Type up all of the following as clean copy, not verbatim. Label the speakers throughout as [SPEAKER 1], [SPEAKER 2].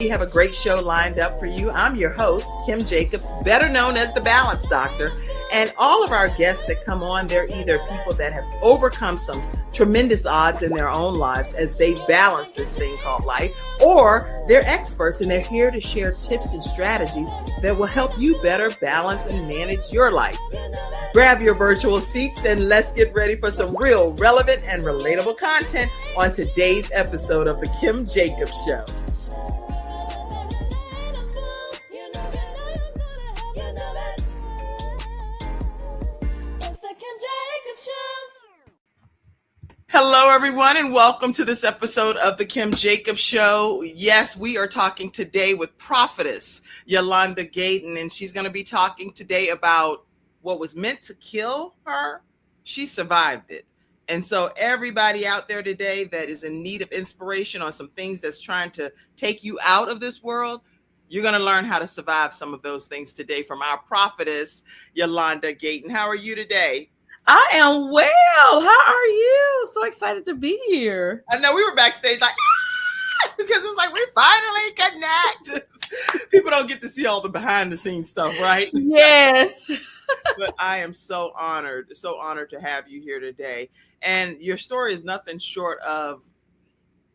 [SPEAKER 1] We have a great show lined up for you. I'm your host, Kim Jacobs, better known as the Balance Doctor. And all of our guests that come on, they're either people that have overcome some tremendous odds in their own lives as they balance this thing called life, or they're experts and they're here to share tips and strategies that will help you better balance and manage your life. Grab your virtual seats and let's get ready for some real relevant and relatable content on today's episode of The Kim Jacobs Show. Hello, everyone, and welcome to this episode of The Kim Jacobs Show. Yes, we are talking today with prophetess Yolonda Gayden, and she's going to be talking today about what was meant to kill her. She survived it. And so everybody out there today that is in need of inspiration on some things that's trying to take you out of this world, you're going to learn how to survive some of those things today from our prophetess Yolonda Gayden. How are you today?
[SPEAKER 2] I am well. How are you? So excited to be here.
[SPEAKER 1] I know we were backstage like, because it's like we finally connect. People don't get to see all the behind the scenes stuff, right?
[SPEAKER 2] Yes.
[SPEAKER 1] But I am so honored to have you here today. And your story is nothing short of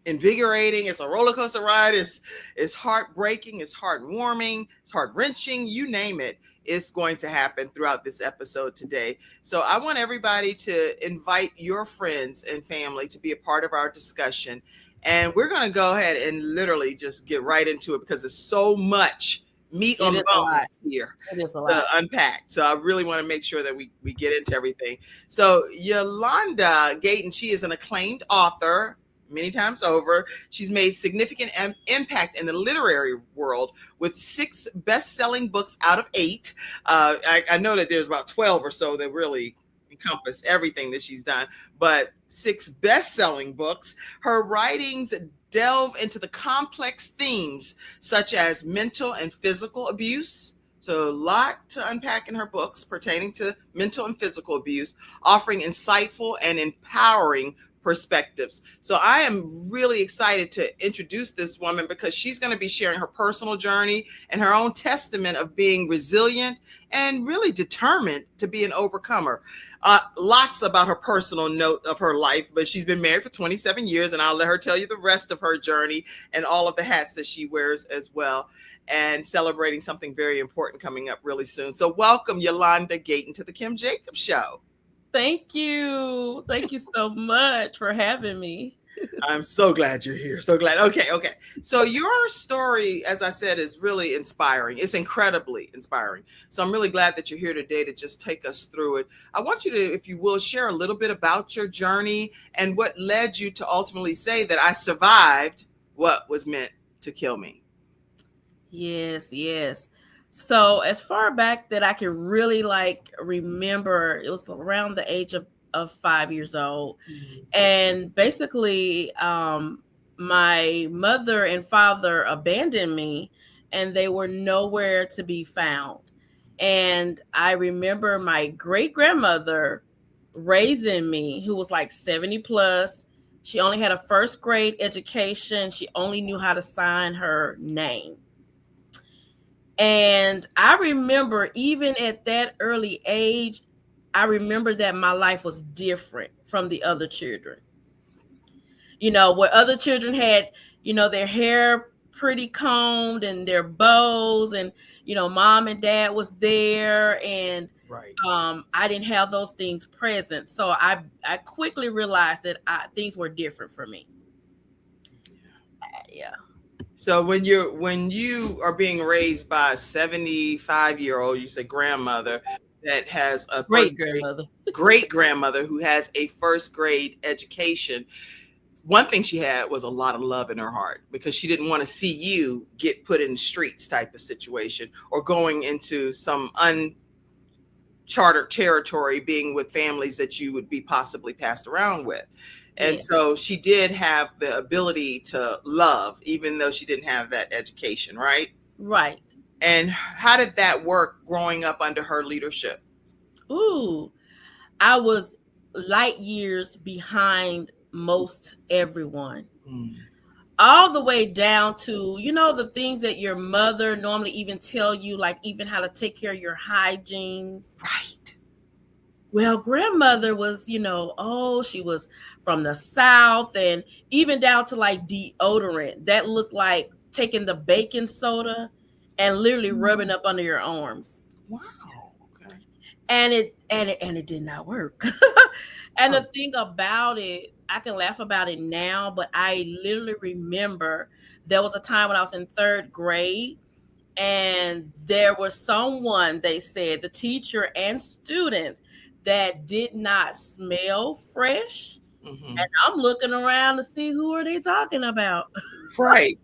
[SPEAKER 1] invigorating. It's a roller coaster ride. It's heartbreaking. It's heartwarming. It's heart-wrenching. You name it. It's going to happen throughout this episode today. So I want everybody to invite your friends and family to be a part of our discussion. And we're going to go ahead and literally just get right into it because there's so much meat on the bones here to unpack. So I really want to make sure that we get into everything. So Yolonda Gayden, she is an acclaimed author, many times over. She's made significant impact in the literary world with 6 best-selling books out of 8. I know that there's about 12 or so that really encompass everything that she's done, but 6 best-selling books. Her writings delve into the complex themes such as mental and physical abuse. So a lot to unpack in her books pertaining to mental and physical abuse, offering insightful and empowering perspectives. So I am really excited to introduce this woman because she's going to be sharing her personal journey and her own testament of being resilient and really determined to be an overcomer. Lots about her personal note of her life, but she's been married for 27 years, and I'll let her tell you the rest of her journey and all of the hats that she wears as well, and celebrating something very important coming up really soon. So welcome, Yolonda Gayden, to the Kim Jacobs Show.
[SPEAKER 2] Thank you. Thank you so much for having me.
[SPEAKER 1] I'm so glad you're here. So glad. Okay. So your story, as I said, is really inspiring. It's incredibly inspiring. So I'm really glad that you're here today to just take us through it. I want you to, if you will, share a little bit about your journey and what led you to ultimately say that I survived what was meant to kill me.
[SPEAKER 2] Yes. So as far back that I can really remember, it was around the age of 5 years old. Mm-hmm. And basically, my mother and father abandoned me and they were nowhere to be found. And I remember my great grandmother raising me, who was like 70 plus. She only had a first grade education. She only knew how to sign her name. And I remember even at that early age, I remember that my life was different from the other children. You know, where other children had, their hair pretty combed and their bows and, mom and dad was there and right. I didn't have those things present. So I quickly realized that things were different for me. Yeah.
[SPEAKER 1] So when you are being raised by a 75-year-old, you say grandmother that has a great grandmother who has a first grade education, one thing she had was a lot of love in her heart because she didn't want to see you get put in the streets type of situation or going into some uncharted territory, being with families that you would be possibly passed around with. And so she did have the ability to love, even though she didn't have that education, right?
[SPEAKER 2] Right.
[SPEAKER 1] And how did that work growing up under her leadership?
[SPEAKER 2] Ooh, I was light years behind most everyone. all the way down to, the things that your mother normally even tell you, like even how to take care of your hygiene.
[SPEAKER 1] Right.
[SPEAKER 2] Well, grandmother was, she was from the South, and even down to like deodorant that looked like taking the baking soda and literally rubbing up under your arms.
[SPEAKER 1] Wow. Okay.
[SPEAKER 2] And it did not work. And the thing about it, I can laugh about it now, but I literally remember there was a time when I was in third grade, and there was someone, they said, the teacher and students, that did not smell fresh.
[SPEAKER 1] Mm-hmm.
[SPEAKER 2] And I'm looking around to see who are they talking about.
[SPEAKER 1] Right.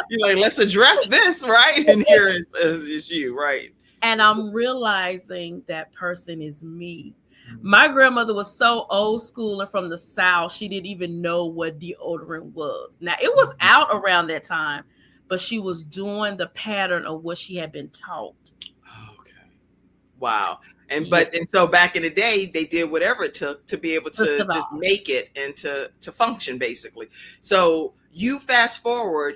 [SPEAKER 1] You're like, let's address this, right? And here is you, right?
[SPEAKER 2] And I'm realizing that person is me. My grandmother was so old school and from the South, she didn't even know what deodorant was. Now, it was out around that time, but she was doing the pattern of what she had been taught.
[SPEAKER 1] Okay. Wow. And so back in the day, they did whatever it took to be able to just make it and to function, basically. So you fast forward,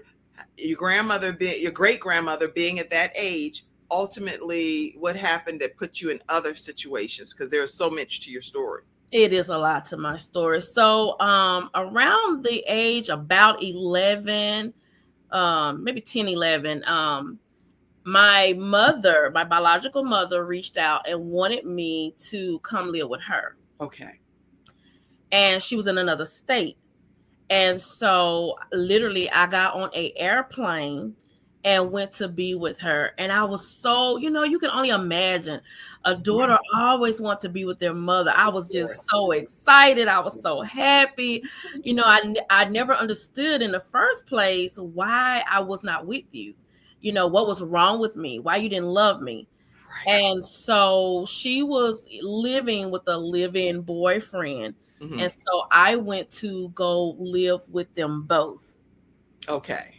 [SPEAKER 1] your great grandmother being at that age, ultimately what happened that put you in other situations? Because there's so much to your story.
[SPEAKER 2] It is a lot to my story. So around the age about 11, maybe 10, 11, my biological mother reached out and wanted me to come live with her.
[SPEAKER 1] Okay.
[SPEAKER 2] And she was in another state. And so literally I got on an airplane and went to be with her. And I was so, you can only imagine a daughter always wants to be with their mother. I was just so excited. I was so happy. I never understood in the first place why I was not with you. What was wrong with me? Why you didn't love me? Right. And so she was living with a live-in boyfriend. Mm-hmm. And so I went to go live with them both.
[SPEAKER 1] Okay.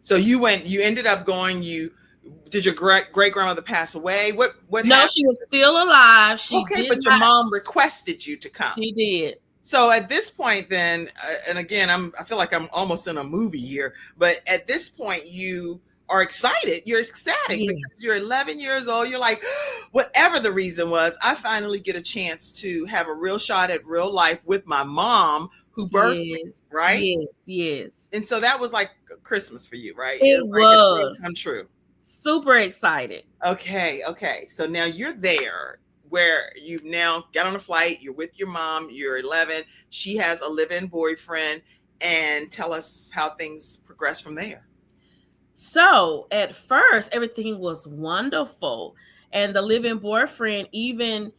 [SPEAKER 1] So you ended up going, did your great grandmother pass away? What
[SPEAKER 2] No,
[SPEAKER 1] happened?
[SPEAKER 2] She was still alive.
[SPEAKER 1] Your mom requested you to come.
[SPEAKER 2] She did.
[SPEAKER 1] So at this point then, and again, I feel like I'm almost in a movie here, but at this point you are excited. You're ecstatic because you're 11 years old. You're like, whatever the reason was, I finally get a chance to have a real shot at real life with my mom who birthed me, right?
[SPEAKER 2] Yes.
[SPEAKER 1] And so that was like Christmas for you, right?
[SPEAKER 2] It was.
[SPEAKER 1] Like come true.
[SPEAKER 2] Super excited.
[SPEAKER 1] Okay. So now you're there where you've now got on a flight. You're with your mom. You're 11. She has a live-in boyfriend. And tell us how things progress from there.
[SPEAKER 2] So at first, everything was wonderful. And the live-in boyfriend, even,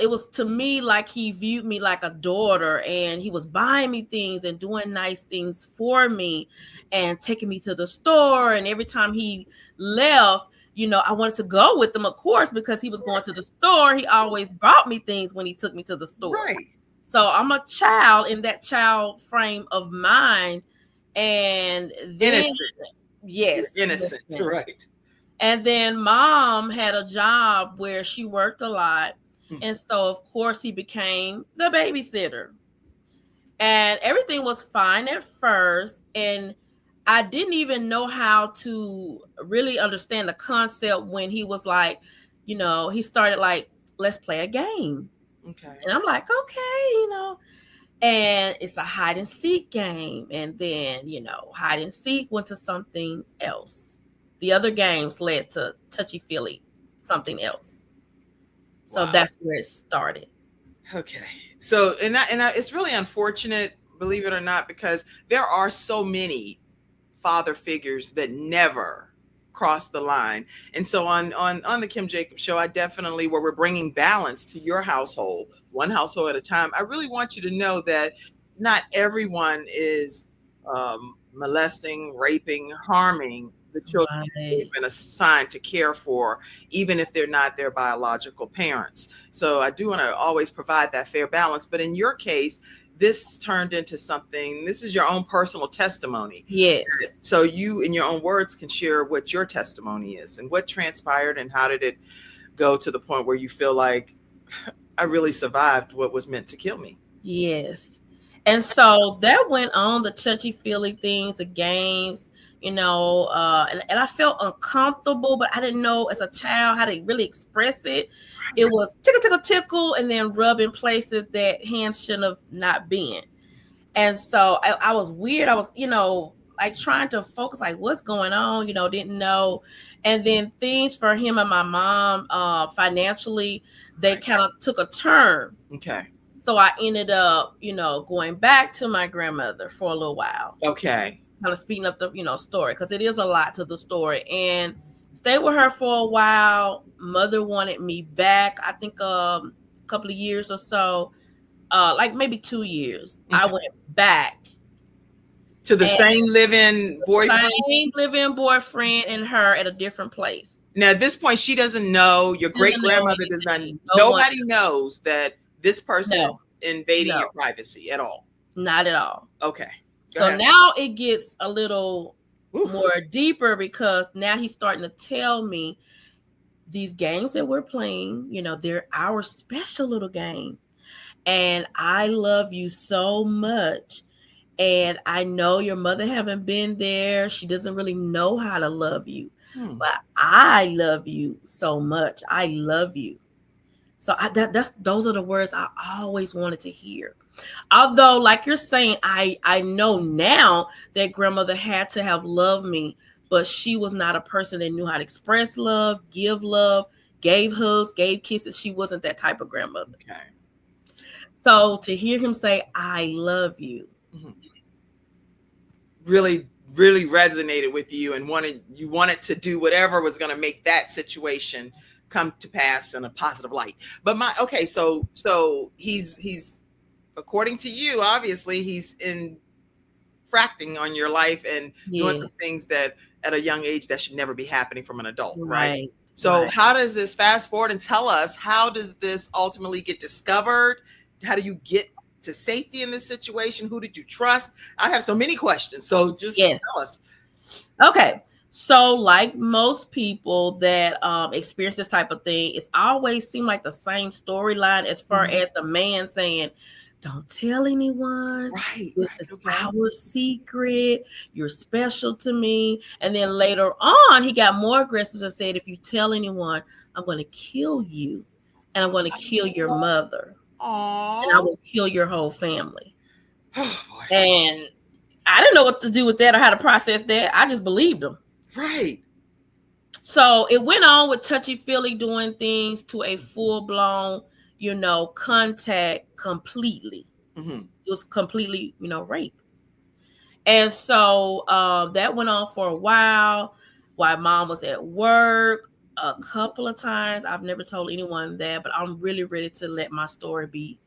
[SPEAKER 2] it was to me like he viewed me like a daughter, and he was buying me things and doing nice things for me and taking me to the store. And every time he left, I wanted to go with him, of course, because he was going to the store. He always brought me things when he took me to the store.
[SPEAKER 1] Right.
[SPEAKER 2] So I'm a child in that child frame of mind. And then...
[SPEAKER 1] Innocent.
[SPEAKER 2] Yes.
[SPEAKER 1] You're innocent. You're right.
[SPEAKER 2] And then mom had a job where she worked a lot. And so, of course, he became the babysitter. And everything was fine at first. And I didn't even know how to really understand the concept when he was like, he started like, let's play a game.
[SPEAKER 1] Okay.
[SPEAKER 2] And I'm like, okay, and it's a hide and seek game. And then, hide and seek went to something else. The other games led to touchy-feely, something else. So that's where it started.
[SPEAKER 1] Okay. So, and it's really unfortunate, believe it or not, because there are so many father figures that never cross the line. And so on the Kim Jacobs Show, I definitely, where we're bringing balance to your household, one household at a time, I really want you to know that not everyone is molesting, raping, harming the children they've been assigned to care for, even if they're not their biological parents. So I do want to always provide that fair balance. But in your case, this turned into something, this is your own personal testimony.
[SPEAKER 2] Yes.
[SPEAKER 1] So you, in your own words, can share what your testimony is and what transpired and how did it go to the point where you feel like I really survived what was meant to kill me.
[SPEAKER 2] Yes. And so that went on, the touchy feely things, the games, and I felt uncomfortable, but I didn't know as a child how to really express it. It was tickle, tickle, tickle, and then rub in places that hands shouldn't have not been. And so I was weird. I was, like trying to focus, like what's going on, didn't know. And then things for him and my mom, financially, they kind of took a turn.
[SPEAKER 1] Okay.
[SPEAKER 2] So I ended up, going back to my grandmother for a little while.
[SPEAKER 1] Okay.
[SPEAKER 2] Kind of speeding up the, story, because it is a lot to the story. And stayed with her for a while. Mother wanted me back, I think a couple of years or so. Like maybe 2 years. Okay. I went back
[SPEAKER 1] to the same living boyfriend.
[SPEAKER 2] Same living boyfriend and her at a different place.
[SPEAKER 1] Now, at this point, she doesn't know. Your great grandmother does not. Nobody knows that this person is invading your privacy at all.
[SPEAKER 2] Not at all.
[SPEAKER 1] Okay.
[SPEAKER 2] Go ahead. Now it gets a little more deeper, because now he's starting to tell me these games that we're playing, they're our special little game. And I love you so much. And I know your mother haven't been there. She doesn't really know how to love you. But I love you so much. I love you. So those are the words I always wanted to hear. Although, like you're saying, I know now that grandmother had to have loved me, but she was not a person that knew how to express love, gave hugs, gave kisses. She wasn't that type of grandmother.
[SPEAKER 1] Okay.
[SPEAKER 2] So to hear him say, I love you,
[SPEAKER 1] really, really resonated with you, and you wanted to do whatever was going to make that situation come to pass in a positive light. But so he's according to you, obviously he's infracting on your life and doing some things that at a young age that should never be happening from an adult, right? So how does this, fast forward and tell us, how does this ultimately get discovered? How do you get to safety in this situation? Who did you trust? I have so many questions. So just tell us.
[SPEAKER 2] Okay. So like most people that experience this type of thing, it's always seemed like the same storyline, as far as the man saying, don't tell anyone.
[SPEAKER 1] Right.
[SPEAKER 2] This is our secret. You're special to me. And then later on, he got more aggressive and said, if you tell anyone, I'm going to kill you. And I'm going to kill your mother.
[SPEAKER 1] Aww.
[SPEAKER 2] And I will kill your whole family. And I didn't know what to do with that or how to process that. I just believed him.
[SPEAKER 1] Right.
[SPEAKER 2] So it went on with touchy-feely doing things to a full-blown, contact completely. It was completely, rape. And so that went on for a while mom was at work. A couple of times. I've never told anyone that, but I'm really ready to let my story be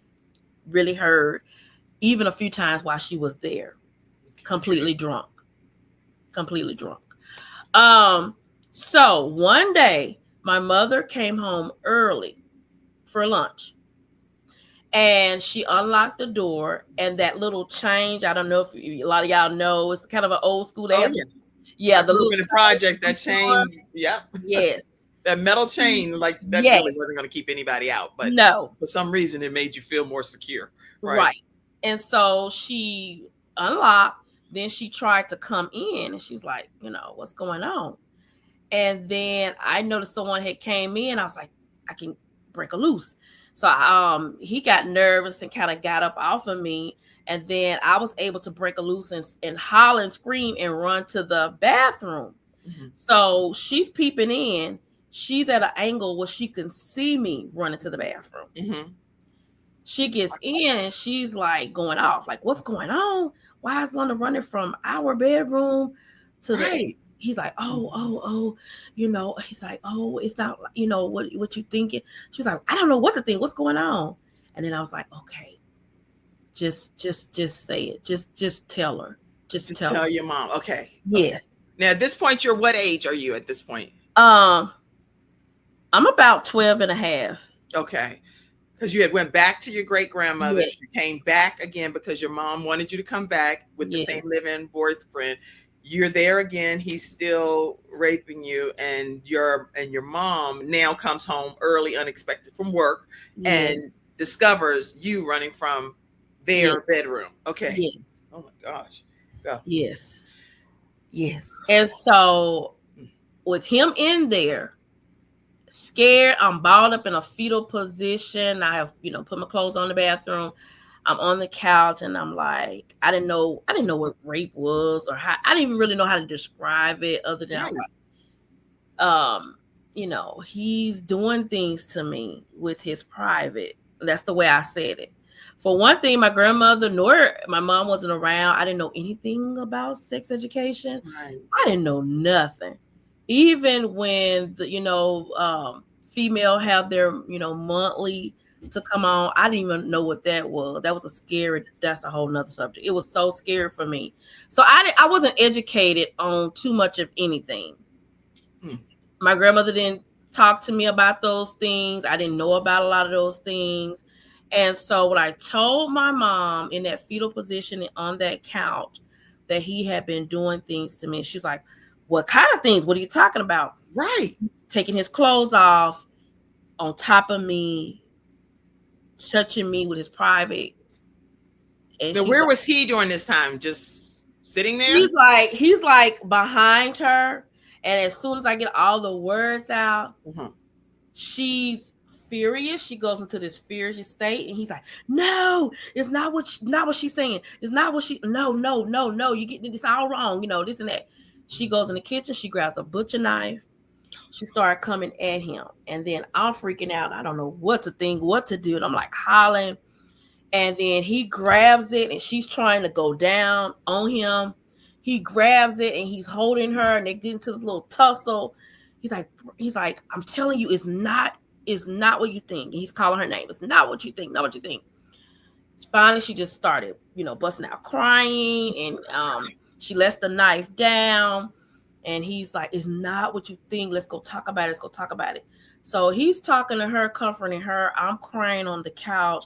[SPEAKER 2] really heard. Even a few times while she was there, completely drunk. So one day my mother came home early for lunch, and she unlocked the door, and that little change, I don't know if a lot of y'all know, it's kind of an old school. The
[SPEAKER 1] little projects that chain. Yeah.
[SPEAKER 2] Yes.
[SPEAKER 1] That metal chain, like that really wasn't going to keep anybody out, but for some reason it made you feel more secure. Right.
[SPEAKER 2] And so she unlocked, then she tried to come in, and she's like, what's going on? And then I noticed someone had came in. I was like, I can break her loose. So he got nervous and kind of got up off of me. And then I was able to break her loose and holler and scream and run to the bathroom. So she's peeping in. She's at an angle where she can see me running to the bathroom. She gets in and she's like going off. Like, what's going on? Why is Londa running from our bedroom to the... He's like, oh, he's like, oh, it's not, what you thinking? She's like, I don't know what to think. What's going on? And then I was like, okay, just say it. Just tell her. Just tell
[SPEAKER 1] your mom. Okay.
[SPEAKER 2] Yes.
[SPEAKER 1] Now at this point, what age are you at this point?
[SPEAKER 2] I'm about 12 and a half.
[SPEAKER 1] Okay. Because you had went back to your great grandmother. You came back again because your mom wanted you to come back with the same living boyfriend. You're there again. He's still raping you, and your mom now comes home early, unexpected from work, and discovers you running from their
[SPEAKER 2] Yes.
[SPEAKER 1] bedroom. Okay.
[SPEAKER 2] Yes.
[SPEAKER 1] Oh my gosh. Go.
[SPEAKER 2] Yes. Yes. And so with him in there, scared, I'm balled up in a fetal position. I have, put my clothes on the bathroom. I'm on the couch and I'm like, I didn't know what rape was or how. I didn't even really know how to describe it other than I was like, he's doing things to me with his private. That's the way I said it. For one thing, my grandmother nor my mom wasn't around. I didn't know anything about sex education.
[SPEAKER 1] Right.
[SPEAKER 2] I didn't know nothing. Even when the female have their monthly to come on, I didn't even know what that was. That was that's a whole nother subject. It was so scary for me. So I wasn't educated on too much of anything. My grandmother didn't talk to me about those things. I didn't know about a lot of those things. And so when I told my mom in that fetal position on that couch that he had been doing things to me, she's like, what kind of things? What are you talking about?
[SPEAKER 1] Right.
[SPEAKER 2] Taking his clothes off on top of me, touching me with his private. And
[SPEAKER 1] Now, where was he during this time? Just sitting there?
[SPEAKER 2] He's like behind her. And as soon as I get all the words out, she's furious. She goes into this furious state, and he's like, "No, it's not what she's saying. It's not what she. No, you're getting this all wrong. This and that." She goes in the kitchen. She grabs a butcher knife. She started coming at him, and then I'm freaking out. I don't know what to think, what to do, and I'm like hollering. And then he grabs it, and she's trying to go down on him. He grabs it, and he's holding her, and they get into this little tussle. He's like, I'm telling you, it's not what you think. And he's calling her name. It's not what you think, not what you think. Finally, she just started, busting out crying, and she lets the knife down, and he's like, it's not what you think. Let's go talk about it. So he's talking to her, comforting her. I'm crying on the couch.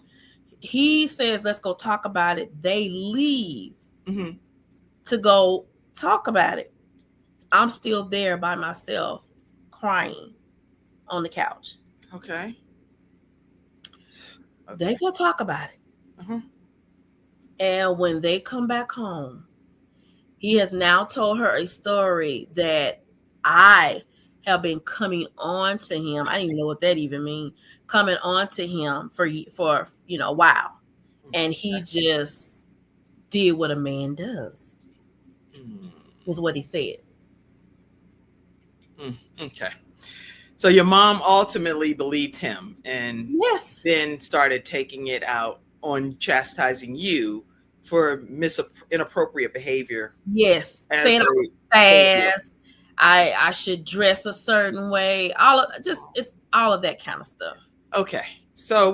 [SPEAKER 2] He says, let's go talk about it. They leave to go talk about it. I'm still there by myself, crying on the couch.
[SPEAKER 1] Okay.
[SPEAKER 2] They go talk about it. And when they come back home, he has now told her a story that I have been coming on to him. I didn't even know what that even means. Coming on to him for a while. And he just did what a man does. Was what he said.
[SPEAKER 1] Okay. So your mom ultimately believed him and then started taking it out on chastising you for inappropriate behavior.
[SPEAKER 2] Yes. Saying I'm fast. I should dress a certain way. It's all of that kind of stuff.
[SPEAKER 1] Okay. So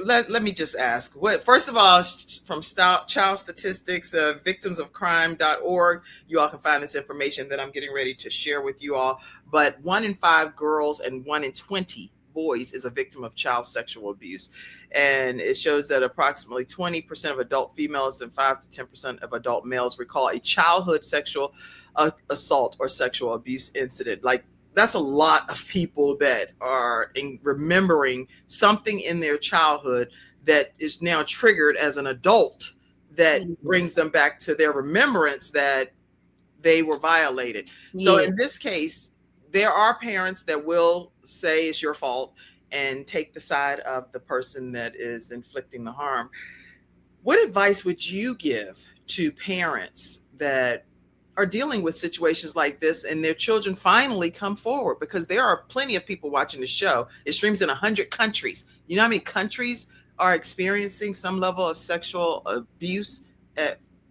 [SPEAKER 1] let me just ask, first of all, from child statistics, victimsofcrime.org, you all can find this information that I'm getting ready to share with you all. But 1 in 5 girls and 1 in 20 boys is a victim of child sexual abuse. And it shows that approximately 20% of adult females and 5 to 10% of adult males recall a childhood sexual assault or sexual abuse incident. Like, that's a lot of people that are remembering something in their childhood that is now triggered as an adult that brings them back to their remembrance that they were violated. So in this case, there are parents that will say it's your fault and take the side of the person that is inflicting the harm. What advice would you give to parents that are dealing with situations like this and their children finally come forward? Because there are plenty of people watching the show. It streams in 100 countries. You know how many countries are experiencing some level of sexual abuse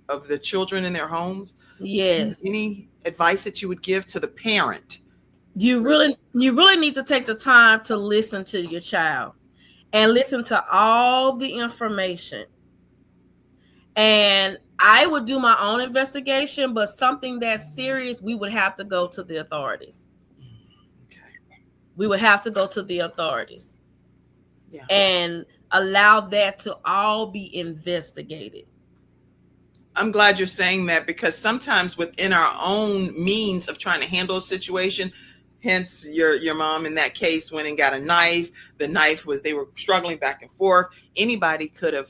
[SPEAKER 1] of the children in their homes?
[SPEAKER 2] Yes.
[SPEAKER 1] Any advice that you would give to the parent?
[SPEAKER 2] You really need to take the time to listen to your child and listen to all the information. And I would do my own investigation, but something that's serious, we would have to go to the authorities. Okay. We would have to go to the authorities and allow that to all be investigated.
[SPEAKER 1] I'm glad you're saying that, because sometimes within our own means of trying to handle a situation, hence your mom in that case went and got a knife. The knife they were struggling back and forth. Anybody could have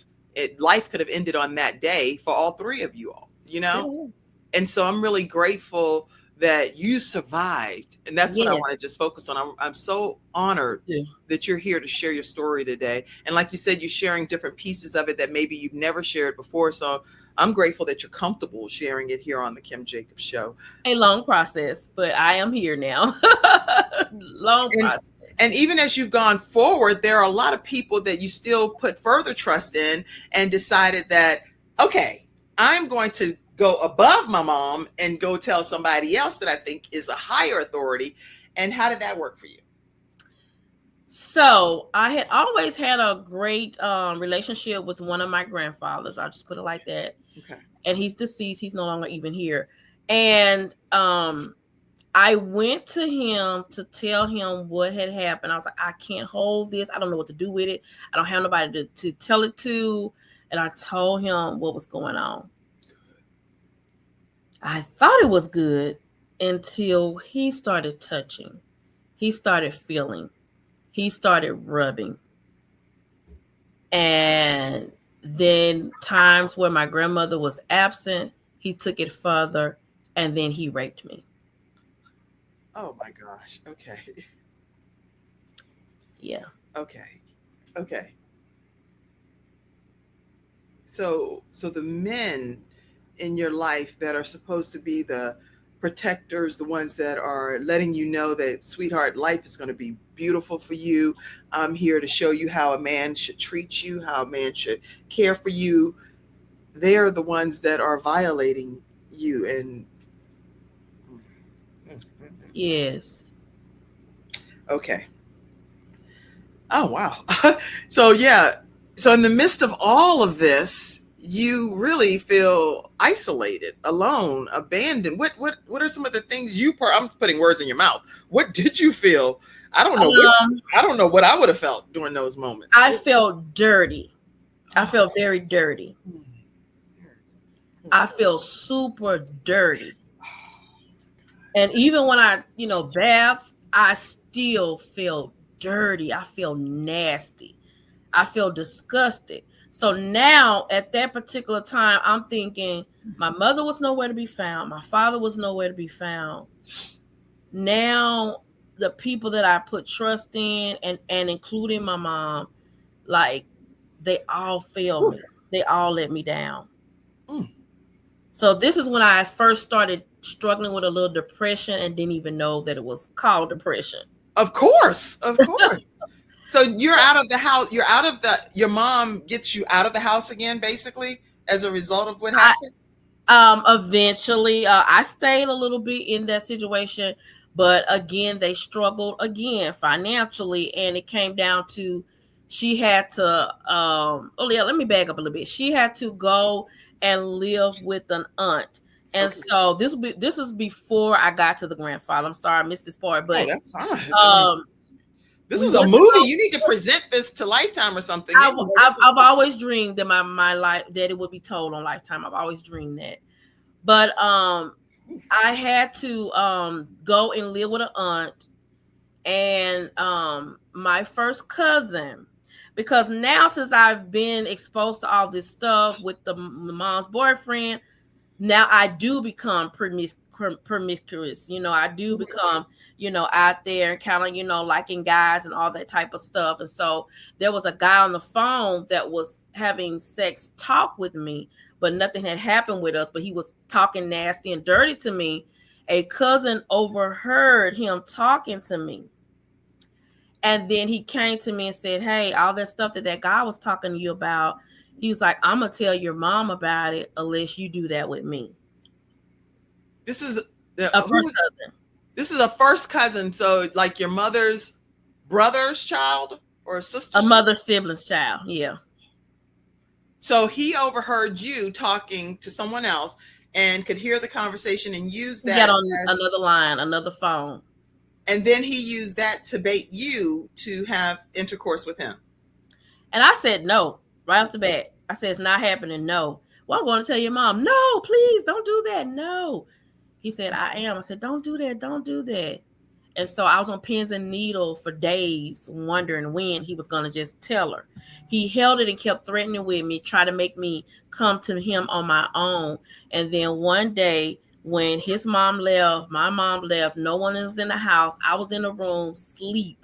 [SPEAKER 1] life could have ended on that day for all three of you all, you know?
[SPEAKER 2] Yeah.
[SPEAKER 1] And so I'm really grateful that you survived. And that's what I
[SPEAKER 2] Yes.
[SPEAKER 1] want to just focus on. I'm so honored that you're here to share your story today. And like you said, you're sharing different pieces of it that maybe you've never shared before. So I'm grateful that you're comfortable sharing it here on the Kim Jacobs Show.
[SPEAKER 2] A long process, but I am here now. Long process.
[SPEAKER 1] And even as you've gone forward, there are a lot of people that you still put further trust in and decided that, okay, I'm going to go above my mom and go tell somebody else that I think is a higher authority. And how did that work for you?
[SPEAKER 2] So I had always had a great relationship with one of my grandfathers. I'll just put it like that.
[SPEAKER 1] Okay.
[SPEAKER 2] And he's deceased. He's no longer even here. And I went to him to tell him what had happened. I was like, I can't hold this. I don't know what to do with it. I don't have nobody to tell it to. And I told him what was going on. I thought it was good until he started touching. He started feeling. He started rubbing. And then times where my grandmother was absent, he took it further, and then he raped me.
[SPEAKER 1] Oh my gosh. Okay.
[SPEAKER 2] Yeah.
[SPEAKER 1] Okay. So the men in your life that are supposed to be the protectors, the ones that are letting you know that, sweetheart, life is going to be beautiful for you. I'm here to show you how a man should treat you, how a man should care for you. They are the ones that are violating you. And
[SPEAKER 2] yes.
[SPEAKER 1] Okay. Oh, wow. So yeah. So in the midst of all of this, you really feel isolated, alone, abandoned. What are some of the things I'm putting words in your mouth. What did you feel? I don't know. I don't know what I would have felt during those moments.
[SPEAKER 2] I felt dirty. I felt very dirty. I feel super dirty. And even when I, bath, I still feel dirty. I feel nasty. I feel disgusted. So now at that particular time, I'm thinking my mother was nowhere to be found. My father was nowhere to be found. Now the people that I put trust in and including my mom, like they all failed me. They all let me down. So this is when I first started struggling with a little depression and didn't even know that it was called depression.
[SPEAKER 1] Of course. So you're out of the house. Your mom gets you out of the house again, basically, as a result of what happened?
[SPEAKER 2] Eventually, I stayed a little bit in that situation, but again, they struggled again financially, and it came down to she had to, let me back up a little bit. She had to go and live with an aunt. And so this is before I got to the grandfather. I'm sorry I missed this part, but
[SPEAKER 1] that's fine. This is a movie. You need to present this to Lifetime or something.
[SPEAKER 2] I've always dreamed that my life, that it would be told on Lifetime. I've always dreamed that. But I had to go and live with an aunt and my first cousin, because now since I've been exposed to all this stuff with the mom's boyfriend, now I do become promiscuous. I do become, out there and kind of, liking guys and all that type of stuff. And so there was a guy on the phone that was having sex talk with me, but nothing had happened with us, but he was talking nasty and dirty to me. A cousin overheard him talking to me. And then he came to me and said, hey, all that stuff that guy was talking to you about, he's like, I'm going to tell your mom about it unless you do that with me.
[SPEAKER 1] This is
[SPEAKER 2] a first cousin.
[SPEAKER 1] This is a first cousin. So like your mother's brother's child or a sister?
[SPEAKER 2] A mother's sibling's child, yeah.
[SPEAKER 1] So he overheard you talking to someone else and could hear the conversation and use that.
[SPEAKER 2] Get on another line, another phone.
[SPEAKER 1] And then he used that to bait you to have intercourse with him.
[SPEAKER 2] And I said no, right off the bat. I said, it's not happening, no. Well, I'm going to tell your mom, no, please don't do that, no. He said, I am. I said, don't do that, don't do that. And so I was on pins and needles for days, wondering when he was going to just tell her. He held it and kept threatening with me, try to make me come to him on my own. And then one day, when his mom left, my mom left, no one was in the house, I was in the room, sleep.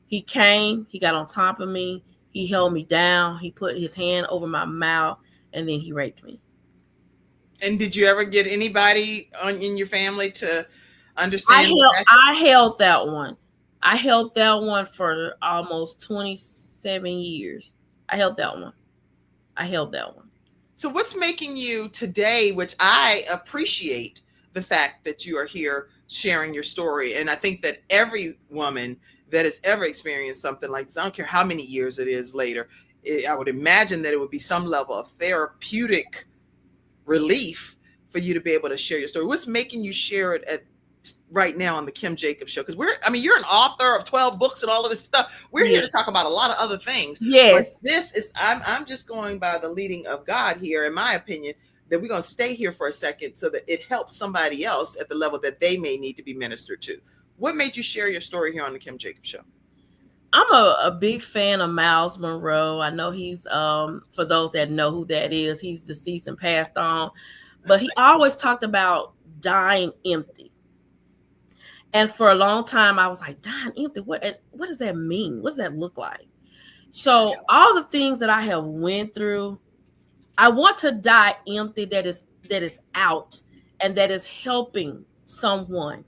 [SPEAKER 2] He came, he got on top of me, he held me down, he put his hand over my mouth, and then he raped me.
[SPEAKER 1] And did you ever get anybody in your family to understand?
[SPEAKER 2] I held that one. I held that one for almost 27 years. I held that one.
[SPEAKER 1] So what's making you today, which I appreciate the fact that you are here sharing your story. And I think that every woman that has ever experienced something like this, I don't care how many years it is later, I would imagine that it would be some level of therapeutic relief for you to be able to share your story. What's making you share it right now on the Kim Jacobs Show? Because you're an author of 12 books and all of this stuff. We're here to talk about a lot of other things.
[SPEAKER 2] Yes.
[SPEAKER 1] But this is, I'm just going by the leading of God here, in my opinion, that we're going to stay here for a second so that it helps somebody else at the level that they may need to be ministered to. What made you share your story here on the Kim Jacobs Show?
[SPEAKER 2] I'm a big fan of Miles Monroe. I know he's, for those that know who that is, he's deceased and passed on. But he always talked about dying empty. And for a long time, I was like, dying empty, what does that mean? What does that look like? So all the things that I have went through, I want to die empty that is out and that is helping someone.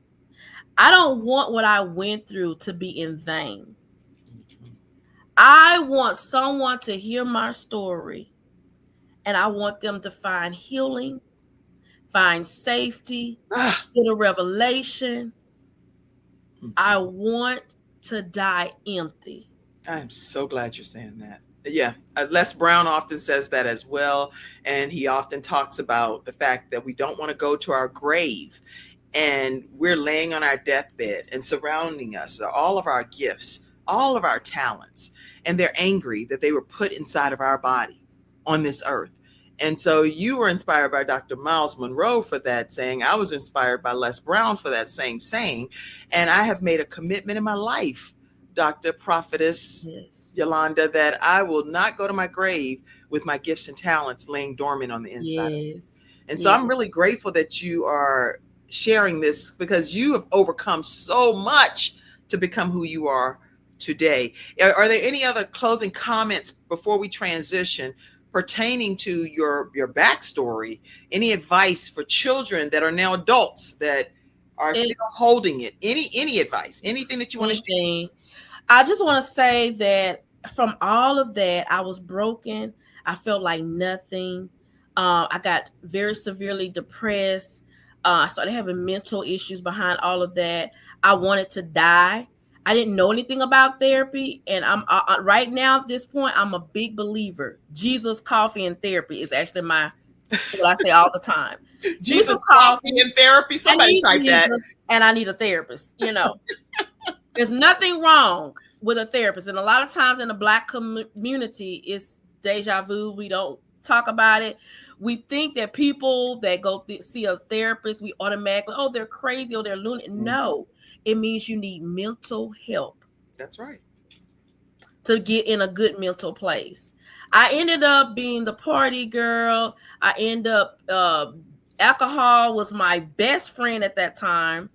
[SPEAKER 2] I don't want what I went through to be in vain. I want someone to hear my story, and I want them to find healing, find safety, get a revelation. I want to die empty.
[SPEAKER 1] I am so glad you're saying that. Yeah, Les Brown often says that as well. And he often talks about the fact that we don't want to go to our grave and we're laying on our deathbed, and surrounding us are all of our gifts, all of our talents. And they're angry that they were put inside of our body on this earth. And so you were inspired by Dr. Miles Monroe for that saying. I was inspired by Les Brown for that same saying. And I have made a commitment in my life, Dr. Prophetess Yolanda, that I will not go to my grave with my gifts and talents laying dormant on the inside.
[SPEAKER 2] Yes.
[SPEAKER 1] And so I'm really grateful that you are sharing this, because you have overcome so much to become who you are today. Are there any other closing comments before we transition pertaining to your backstory? Any advice for children that are now adults that are still holding it? Any advice? Anything that you want to share?
[SPEAKER 2] I just want to say that from all of that, I was broken. I felt like nothing. I got very severely depressed. I started having mental issues behind all of that. I wanted to die. I didn't know anything about therapy. And I'm right now at this point, I'm a big believer. Jesus, coffee, and therapy is actually what I say all the time.
[SPEAKER 1] Jesus, coffee, and therapy. Somebody type that.
[SPEAKER 2] And I need a therapist. There's nothing wrong with a therapist. And a lot of times in the Black community, it's deja vu. We don't talk about it. We think that people that go see a therapist, we automatically, they're crazy or they're lunatic. Mm-hmm. No, it means you need mental help.
[SPEAKER 1] That's right.
[SPEAKER 2] To get in a good mental place. I ended up being the party girl. I ended up, alcohol was my best friend at that time,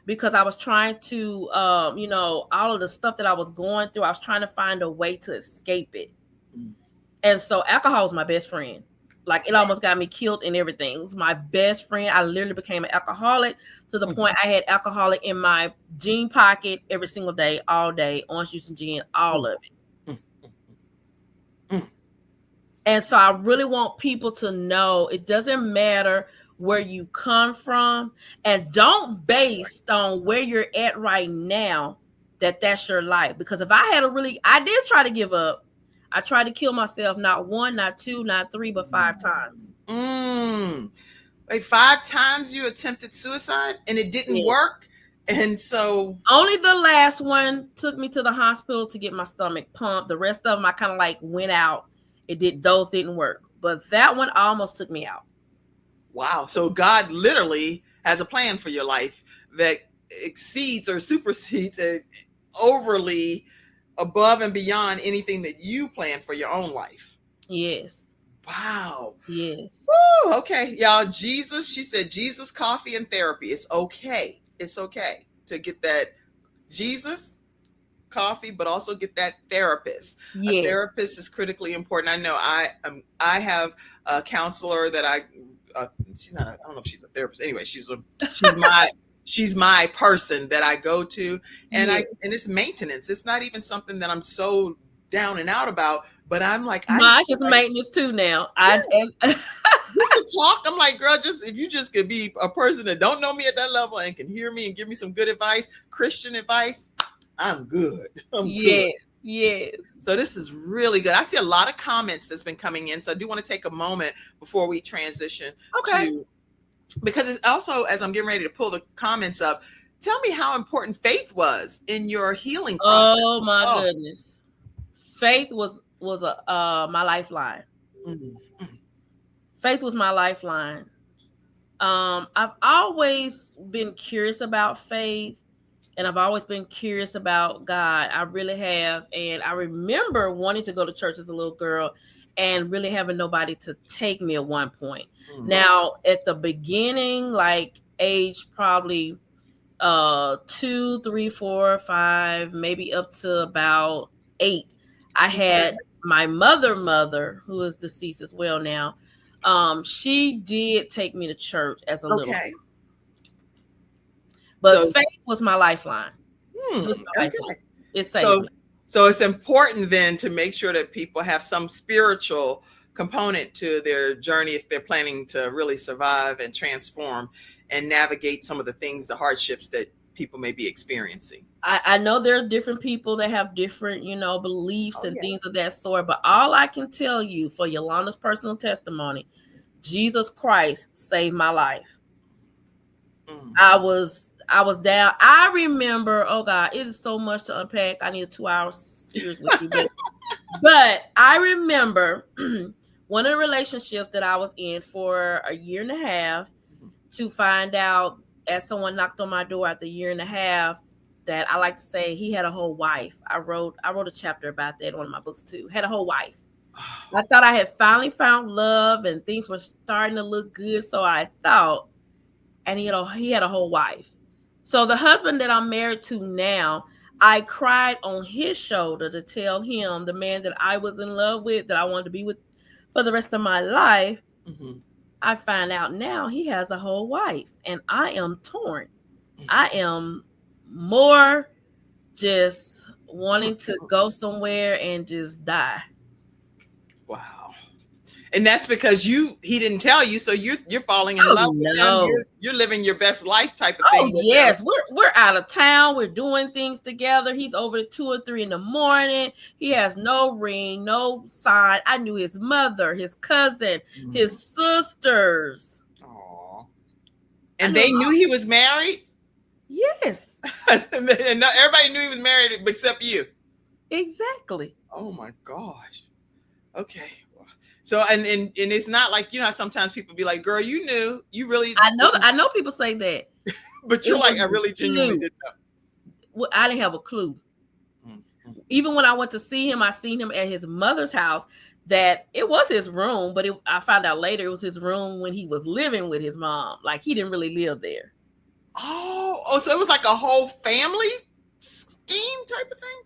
[SPEAKER 2] because I was trying to, all of the stuff that I was going through, I was trying to find a way to escape it. Mm. And so alcohol was my best friend. Like, it almost got me killed and everything. It was my best friend. I literally became an alcoholic to the point I had alcoholic in my jean pocket every single day, all day, orange juice and gin, all of it. And so I really want people to know it doesn't matter where you come from, and don't based on where you're at right now that's your life. Because if I did try to give up. I tried to kill myself, not one, not two, not three, but 5 times.
[SPEAKER 1] Wait, 5 times you attempted suicide and it didn't work? And so
[SPEAKER 2] only the last one took me to the hospital to get my stomach pumped. The rest of them I kind of like went out. Those didn't work. But that one almost took me out.
[SPEAKER 1] Wow. So God literally has a plan for your life that exceeds or supersedes it overly above and beyond anything that you plan for your own life.
[SPEAKER 2] Yes.
[SPEAKER 1] Wow.
[SPEAKER 2] Yes.
[SPEAKER 1] Woo, okay, y'all. Jesus, she said, Jesus, coffee, and therapy. It's okay. It's okay to get that Jesus, coffee, but also get that therapist.
[SPEAKER 2] Yes.
[SPEAKER 1] A therapist is critically important. I know I have a counselor that she's not, I don't know if she's a therapist. Anyway, she's my person that I go to, and
[SPEAKER 2] Yes.
[SPEAKER 1] and it's maintenance. It's not even something that I'm so down and out about, but I'm like,
[SPEAKER 2] Mine is maintenance too now.
[SPEAKER 1] Yeah. Just to talk, I'm like, girl, if you just could be a person that don't know me at that level and can hear me and give me some good advice, Christian advice, I'm good. I'm good.
[SPEAKER 2] Yes.
[SPEAKER 1] So this is really good. I see a lot of comments that's been coming in. So I do want to take a moment before we transition because it's also, as I'm getting ready to pull the comments up, tell me how important faith was in your healing process.
[SPEAKER 2] Oh my goodness. Faith was my lifeline.
[SPEAKER 1] Mm-hmm.
[SPEAKER 2] Faith was my lifeline. I've always been curious about faith, and I've always been curious about God. I really have. And I remember wanting to go to church as a little girl and really having nobody to take me at one point. Mm-hmm. Now, at the beginning, like age probably 2, 3, 4, 5, maybe up to about 8, I had my mother, who is deceased as well now. She did take me to church as a little girl. But faith was my lifeline. It saved me.
[SPEAKER 1] So it's important then to make sure that people have some spiritual component to their journey if they're planning to really survive and transform and navigate some of the things, the hardships that people may be experiencing.
[SPEAKER 2] I know there are different people that have different, beliefs and things of that sort. But all I can tell you for Yolonda's personal testimony, Jesus Christ saved my life. I was down. I remember, oh God, it is so much to unpack. I need a 2-hour series with you. But I remember one of the relationships that I was in for a year and a half to find out, as someone knocked on my door after a year and a half, that I like to say he had a whole wife. I wrote a chapter about that in one of my books too. Had a whole wife. I thought I had finally found love and things were starting to look good. So I thought, and he had a whole wife. So the husband that I'm married to now, I cried on his shoulder to tell him, the man that I was in love with, that I wanted to be with for the rest of my life. Mm-hmm. I find out now he has a whole wife, and I am torn. Mm-hmm. I am more just wanting to go somewhere and just die.
[SPEAKER 1] Wow. And that's because he didn't tell you, so you're falling in love with him. You're living your best life type of thing.
[SPEAKER 2] Oh yes, we're out of town. We're doing things together. He's over at 2 or 3 in the morning. He has no ring, no sign. I knew his mother, his cousin, his sisters.
[SPEAKER 1] Aww. And they knew he was married?
[SPEAKER 2] Yes.
[SPEAKER 1] And everybody knew he was married except you.
[SPEAKER 2] Exactly.
[SPEAKER 1] Oh my gosh. Okay. So and it's not like, how sometimes people be like, girl, you knew, you really.
[SPEAKER 2] I know people say that.
[SPEAKER 1] But you're like, I really genuinely didn't know.
[SPEAKER 2] Well, I didn't have a clue. Mm-hmm. Even when I went to see him, I seen him at his mother's house, that it was his room, but I found out later it was his room when he was living with his mom. Like, he didn't really live there.
[SPEAKER 1] Oh, so it was like a whole family scheme type of thing?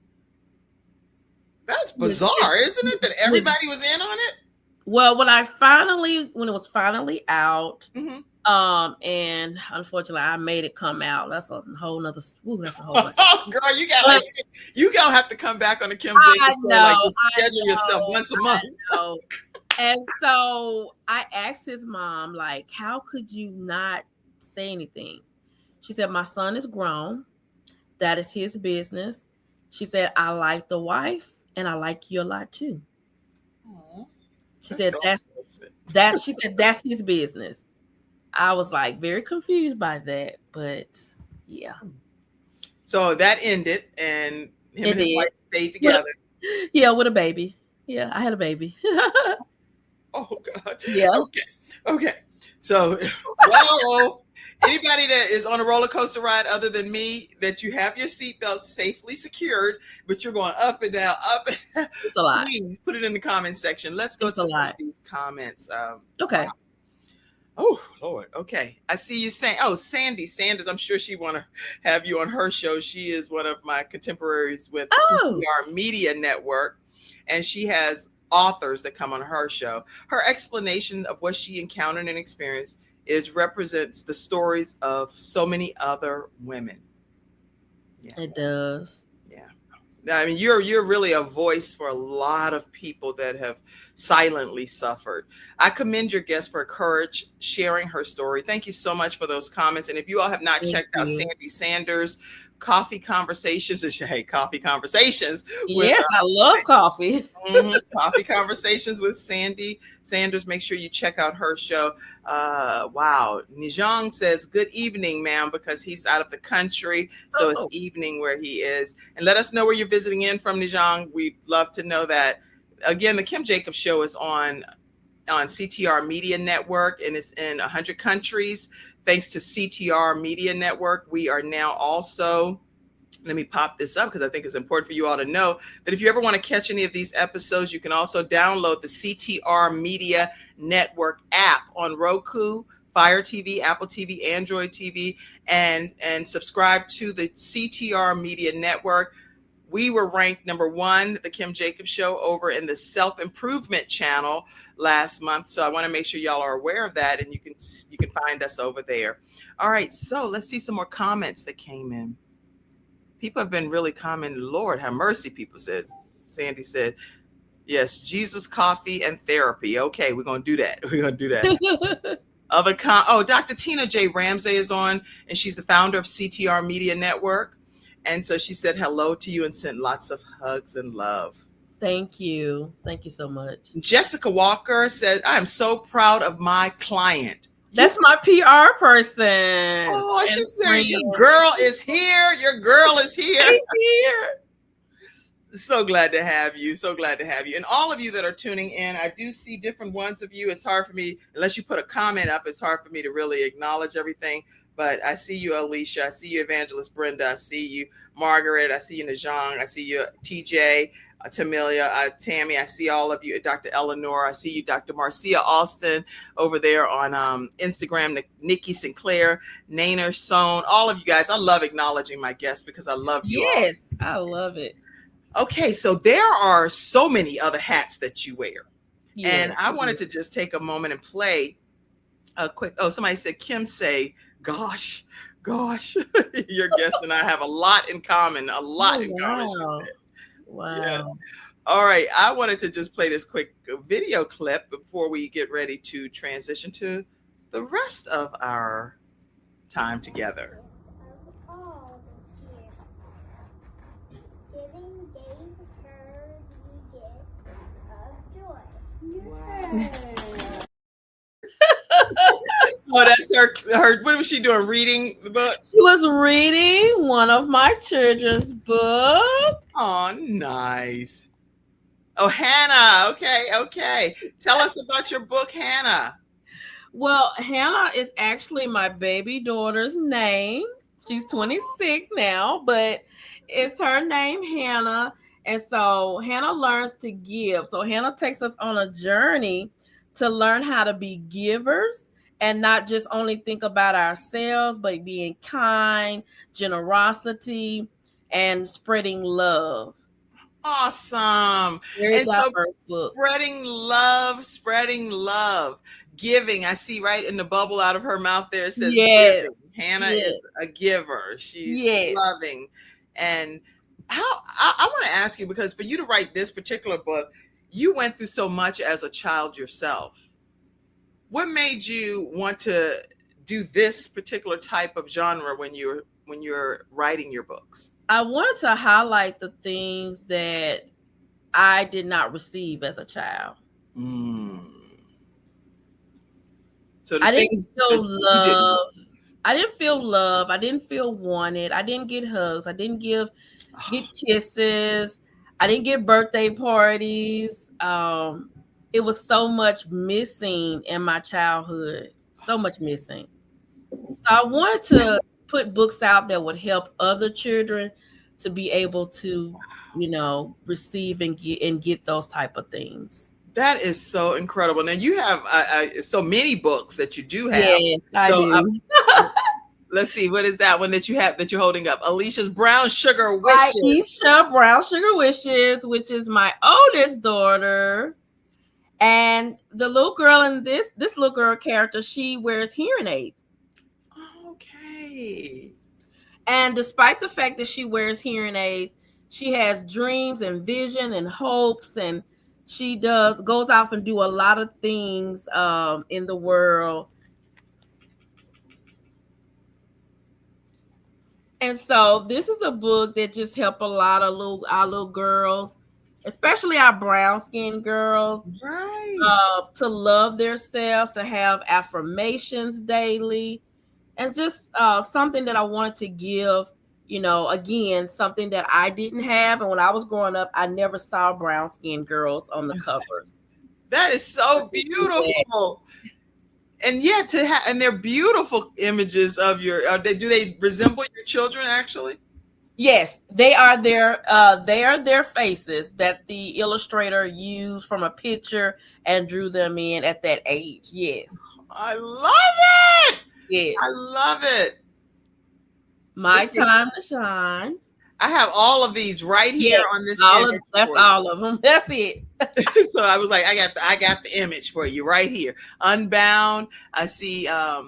[SPEAKER 1] That's bizarre, isn't it? That everybody was in on it?
[SPEAKER 2] Well, when it was finally out, mm-hmm. And unfortunately I made it come out. That's a whole nother. That's a whole.
[SPEAKER 1] Oh, girl, you gonna have to come back on the Kim Jacobs show. Like, just schedule yourself once a month.
[SPEAKER 2] And so I asked his mom, like, how could you not say anything? She said, my son is grown. That is his business. She said, I like the wife and I like you a lot too. Aww. She said that's his business. I was like very confused by that, but yeah.
[SPEAKER 1] So that ended, and him and his wife stayed together.
[SPEAKER 2] With a baby. Yeah, I had a baby.
[SPEAKER 1] Oh God.
[SPEAKER 2] Yeah.
[SPEAKER 1] Okay. So, well, anybody that is on a roller coaster ride other than me, that you have your seatbelt safely secured, but you're going up and down, up and down,
[SPEAKER 2] It's a lot.
[SPEAKER 1] please put it in the comment section. Let's go
[SPEAKER 2] It's a
[SPEAKER 1] to some of
[SPEAKER 2] lot.
[SPEAKER 1] these comments.
[SPEAKER 2] Okay.
[SPEAKER 1] Wow. Oh, Lord. Okay. I see you saying, oh, Sandy Sanders. I'm sure she want to have you on her show. She is one of my contemporaries with
[SPEAKER 2] Oh,
[SPEAKER 1] CTR Media Network, and she has authors that come on her show. Her explanation of what she encountered and experienced is represents the stories of so many other women. Yeah.
[SPEAKER 2] it does.
[SPEAKER 1] Yeah. I mean, you're really a voice for a lot of people that have silently suffered. I commend your guest for courage, sharing her story. Thank you so much for those comments. And if you all have not
[SPEAKER 2] Thank
[SPEAKER 1] checked out
[SPEAKER 2] you.
[SPEAKER 1] Sandy Sanders' Coffee Conversations, hey, Coffee Conversations with
[SPEAKER 2] Yes, I love coffee.
[SPEAKER 1] Coffee Conversations with Sandy Sanders. Make sure you check out her show. Wow. Nijong says, good evening, ma'am, because he's out of the country. So it's
[SPEAKER 2] Oh,
[SPEAKER 1] evening where he is. And let us know where you're visiting in from, Nijong. We'd love to know that. Again, the Kim Jacobs Show is on CTR Media Network, and it's in 100 countries. Thanks to CTR Media Network, we are now also, let me pop this up because I think it's important for you all to know that if you ever want to catch any of these episodes, you can also download the CTR Media Network app on Roku, Fire TV, Apple TV, Android TV, and subscribe to the CTR Media Network. We were ranked #1, the Kim Jacobs Show, over in the self-improvement channel last month. So I want to make sure y'all are aware of that, and you can find us over there. All right, so let's see some more comments that came in. People have been really commenting. Lord have mercy, people said. Sandy said, yes, Jesus, coffee, and therapy. Okay, we're going to do that. We're going to do that. Dr. Tina J. Ramsey is on, and she's the founder of CTR Media Network. And so she said hello to you and sent lots of hugs and love.
[SPEAKER 2] Thank you. Thank you so much.
[SPEAKER 1] Jessica Walker said, I am so proud of my client.
[SPEAKER 2] That's my PR person.
[SPEAKER 1] Oh, she said, your girl is here. Your girl is here.
[SPEAKER 2] Here.
[SPEAKER 1] So glad to have you. So glad to have you. And all of you that are tuning in, I do see different ones of you. It's hard for me, unless you put a comment up, it's hard for me to really acknowledge everything. But I see you, Alicia. I see you, Evangelist Brenda. I see you, Margaret. I see you, Najong. I see you, TJ, Tamilia, Tammy. I see all of you, Dr. Eleanor. I see you, Dr. Marcia Austin over there on Instagram, Nikki Sinclair, Nainer Sohn, all of you guys. I love acknowledging my guests because I love you all.
[SPEAKER 2] Yes, I love it.
[SPEAKER 1] Okay, so there are so many other hats that you wear.
[SPEAKER 2] Yes,
[SPEAKER 1] and I wanted to just take a moment and play a quick, somebody said, Kim say, gosh, your guest and I have a lot in common, common. She said.
[SPEAKER 2] Wow.
[SPEAKER 1] Yeah. All right, I wanted to just play this quick video clip before we get ready to transition to the rest of our time together.
[SPEAKER 3] Wow.
[SPEAKER 1] Oh, that's her. What was she doing? Reading the book?
[SPEAKER 2] She was reading one of my children's books.
[SPEAKER 1] Oh, nice. Oh, Hannah. Okay. Tell us about your book, Hannah.
[SPEAKER 2] Well, Hannah is actually my baby daughter's name. She's 26 now, but it's her name, Hannah. And so Hannah learns to give. So Hannah takes us on a journey to learn how to be givers and not just only think about ourselves, but being kind, generosity, and spreading love.
[SPEAKER 1] Awesome.
[SPEAKER 2] Very diverse book.
[SPEAKER 1] Spreading love, giving. I see right in the bubble out of her mouth there, it says giving. Hannah is a giver. She's loving. And I want to ask you, because for you to write this particular book, you went through so much as a child yourself. What made you want to do this particular type of genre when you're writing your books?
[SPEAKER 2] I wanted to highlight the things that I did not receive as a child.
[SPEAKER 1] So
[SPEAKER 2] I didn't feel love. I didn't feel love. I didn't feel wanted. I didn't get hugs. I didn't get kisses. I didn't get birthday parties. It was so much missing in my childhood. So much missing. So I wanted to put books out that would help other children to be able to, receive and get those type of things.
[SPEAKER 1] That is so incredible. Now you have so many books that you do have.
[SPEAKER 2] Yes, I
[SPEAKER 1] So
[SPEAKER 2] do.
[SPEAKER 1] let's see, what is that one that you have that you're holding up? Alicia's Brown Sugar Wishes.
[SPEAKER 2] Aisha Brown Sugar Wishes, which is my oldest daughter. And the little girl in this little girl character, she wears hearing aids.
[SPEAKER 1] Okay.
[SPEAKER 2] And despite the fact that she wears hearing aids, she has dreams and vision and hopes, and she goes off and do a lot of things in the world. And so this is a book that just help a lot of our little girls, especially our brown skinned girls,
[SPEAKER 1] Right.
[SPEAKER 2] to love themselves, to have affirmations daily, and just something that I wanted to give. Again, something that I didn't have, and when I was growing up, I never saw brown skinned girls on the covers.
[SPEAKER 1] That is so beautiful. And yeah, and they're beautiful images of your. Do they resemble your children actually?
[SPEAKER 2] Yes, they are their faces that the illustrator used from a picture and drew them in at that age. Yes,
[SPEAKER 1] I love it.
[SPEAKER 2] yes,
[SPEAKER 1] I love it.
[SPEAKER 2] My Time to Shine.
[SPEAKER 1] I have all of these right here on this image.
[SPEAKER 2] That's all of them. That's it.
[SPEAKER 1] So I was like, I got the image for you right here. Unbound. I see Hannah.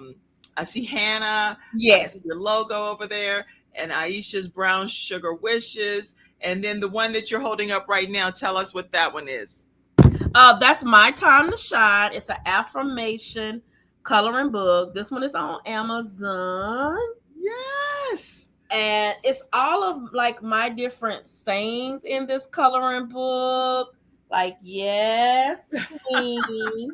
[SPEAKER 2] Yes.
[SPEAKER 1] I see your logo over there, and Aisha's Brown Sugar Wishes. And then the one that you're holding up right now, tell us what that one is.
[SPEAKER 2] That's My Time to Shine. It's an affirmation coloring book. This one is on Amazon.
[SPEAKER 1] Yes.
[SPEAKER 2] And it's all of like my different sayings in this coloring book. Like, yes, queen.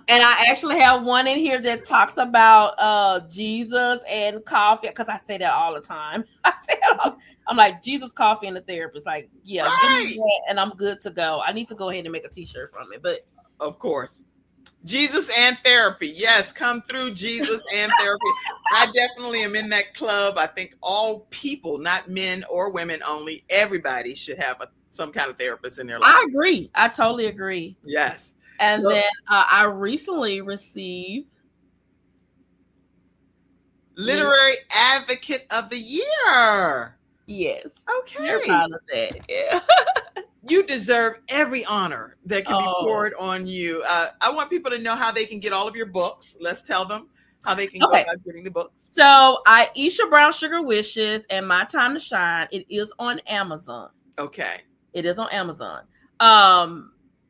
[SPEAKER 2] And I actually have one in here that talks about Jesus and coffee, because I say that all the time. I'm like, Jesus, coffee, and the therapist. Like, yeah,
[SPEAKER 1] right.
[SPEAKER 2] Give me that and I'm good to go. I need to go ahead and make a t-shirt from it. But
[SPEAKER 1] of course. Jesus and therapy. Yes, come through Jesus and therapy. I definitely am in that club. I think all people, not men or women only, everybody should have some kind of therapist in their life.
[SPEAKER 2] I agree. I totally agree.
[SPEAKER 1] Yes.
[SPEAKER 2] And then I recently received
[SPEAKER 1] Literary Advocate of the Year.
[SPEAKER 2] Yes.
[SPEAKER 1] Okay.
[SPEAKER 2] You're proud of that. Yeah.
[SPEAKER 1] You deserve every honor that can be poured on you. I want people to know how they can get all of your books. Let's tell them how they can go about getting the books.
[SPEAKER 2] So Aisha Brown Sugar Wishes and My Time to Shine, it is on Amazon.
[SPEAKER 1] Okay.
[SPEAKER 2] It is on Amazon.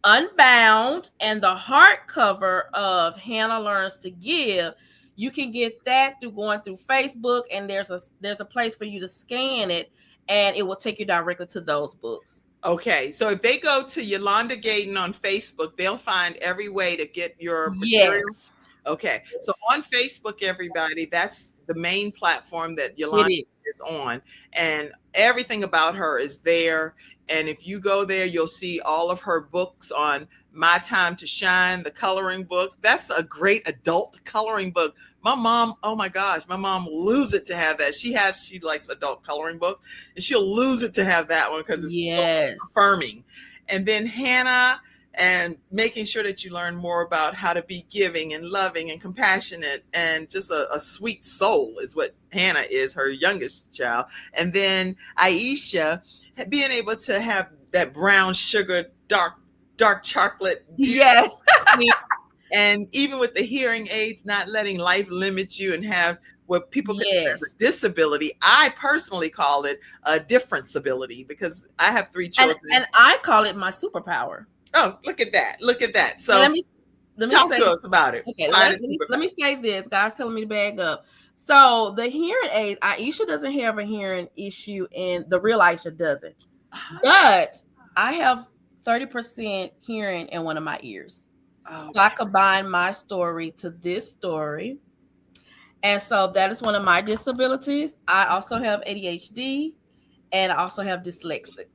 [SPEAKER 2] Unbound and the hardcover of Hannah Learns to Give, you can get that through going through Facebook, and there's a place for you to scan it, and it will take you directly to those books.
[SPEAKER 1] Okay, so if they go to Yolonda Gayden on Facebook, they'll find every way to get your materials. Yes. Okay, so on Facebook, everybody, that's the main platform that Yolanda is on, and everything about her is there. And if you go there, you'll see all of her books on My Time to Shine, the coloring book. That's a great adult coloring book. My mom, oh my gosh, my mom will lose it to have that. She likes adult coloring books, and she'll lose it to have that one because it's so affirming. And then Hannah, and making sure that you learn more about how to be giving and loving and compassionate and just a sweet soul is what Hannah is, her youngest child. And then Aisha, being able to have that brown sugar, dark chocolate.
[SPEAKER 2] Yes.
[SPEAKER 1] And even with the hearing aids, not letting life limit you and have what people consider a disability. I personally call it a difference-ability because I have 3 children.
[SPEAKER 2] And I call it my superpower.
[SPEAKER 1] Oh, look at that. Look at that. So let me talk to us about it.
[SPEAKER 2] Okay, let me say this. God's telling me to bag up. So the hearing aids, Aisha doesn't have a hearing issue, and the real Aisha doesn't. But I have 30% hearing in one of my ears. Oh, so I combine my story to this story. And so that is one of my disabilities. I also have ADHD, and I also have dyslexic.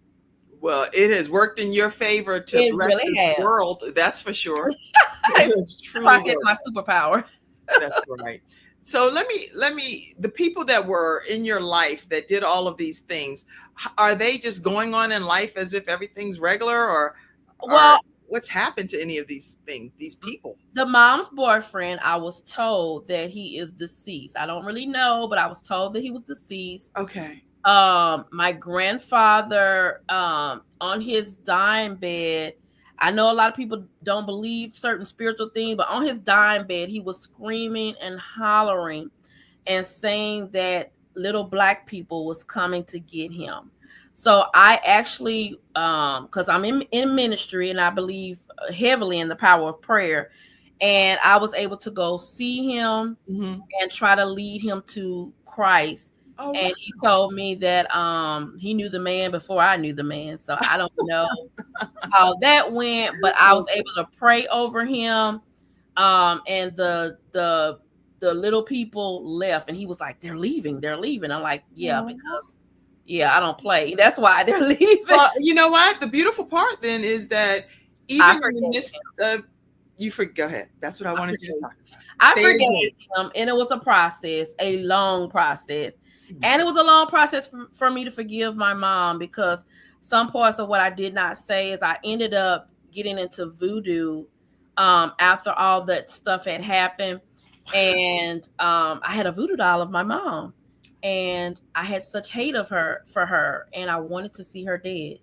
[SPEAKER 1] Well, it has worked in your favor to bless this world. That's for sure.
[SPEAKER 2] It's truly my superpower.
[SPEAKER 1] That's right. So the people that were in your life that did all of these things, are they just going on in life as if everything's regular, or
[SPEAKER 2] Well,
[SPEAKER 1] what's happened to any of these things, these people?
[SPEAKER 2] the mom's boyfriend, I was told that he is deceased. I don't really know, but I was told that he was deceased.
[SPEAKER 1] Okay.
[SPEAKER 2] My grandfather, on his dying bed, I know a lot of people don't believe certain spiritual things, but on his dying bed, he was screaming and hollering and saying that little black people was coming to get him. So I actually, because I'm in ministry and I believe heavily in the power of prayer, and I was able to go see him
[SPEAKER 1] Mm-hmm.
[SPEAKER 2] and try to lead him to Christ.
[SPEAKER 1] Oh,
[SPEAKER 2] And he told me that he knew the man before I knew the man. So I don't know how that went, but I was able to pray over him. And the little people left, and he was like, "They're leaving, they're leaving." I'm like, "Yeah,
[SPEAKER 1] wow.
[SPEAKER 2] because yeah, I don't play. That's why they're leaving."
[SPEAKER 1] Well, you know what? The beautiful part then is that
[SPEAKER 2] I
[SPEAKER 1] even in the
[SPEAKER 2] forgave
[SPEAKER 1] midst of go ahead. That's what I wanted you to talk about.
[SPEAKER 2] I
[SPEAKER 1] Say it
[SPEAKER 2] forgave
[SPEAKER 1] again.
[SPEAKER 2] him, and it was a process, a long process.
[SPEAKER 1] Mm.
[SPEAKER 2] And it was a long process for me to forgive my mom, because some parts of what I did not say is I ended up getting into voodoo after all that stuff had happened. And I had a voodoo doll of my mom, and I had such hate of her for her, and I wanted to see her dead.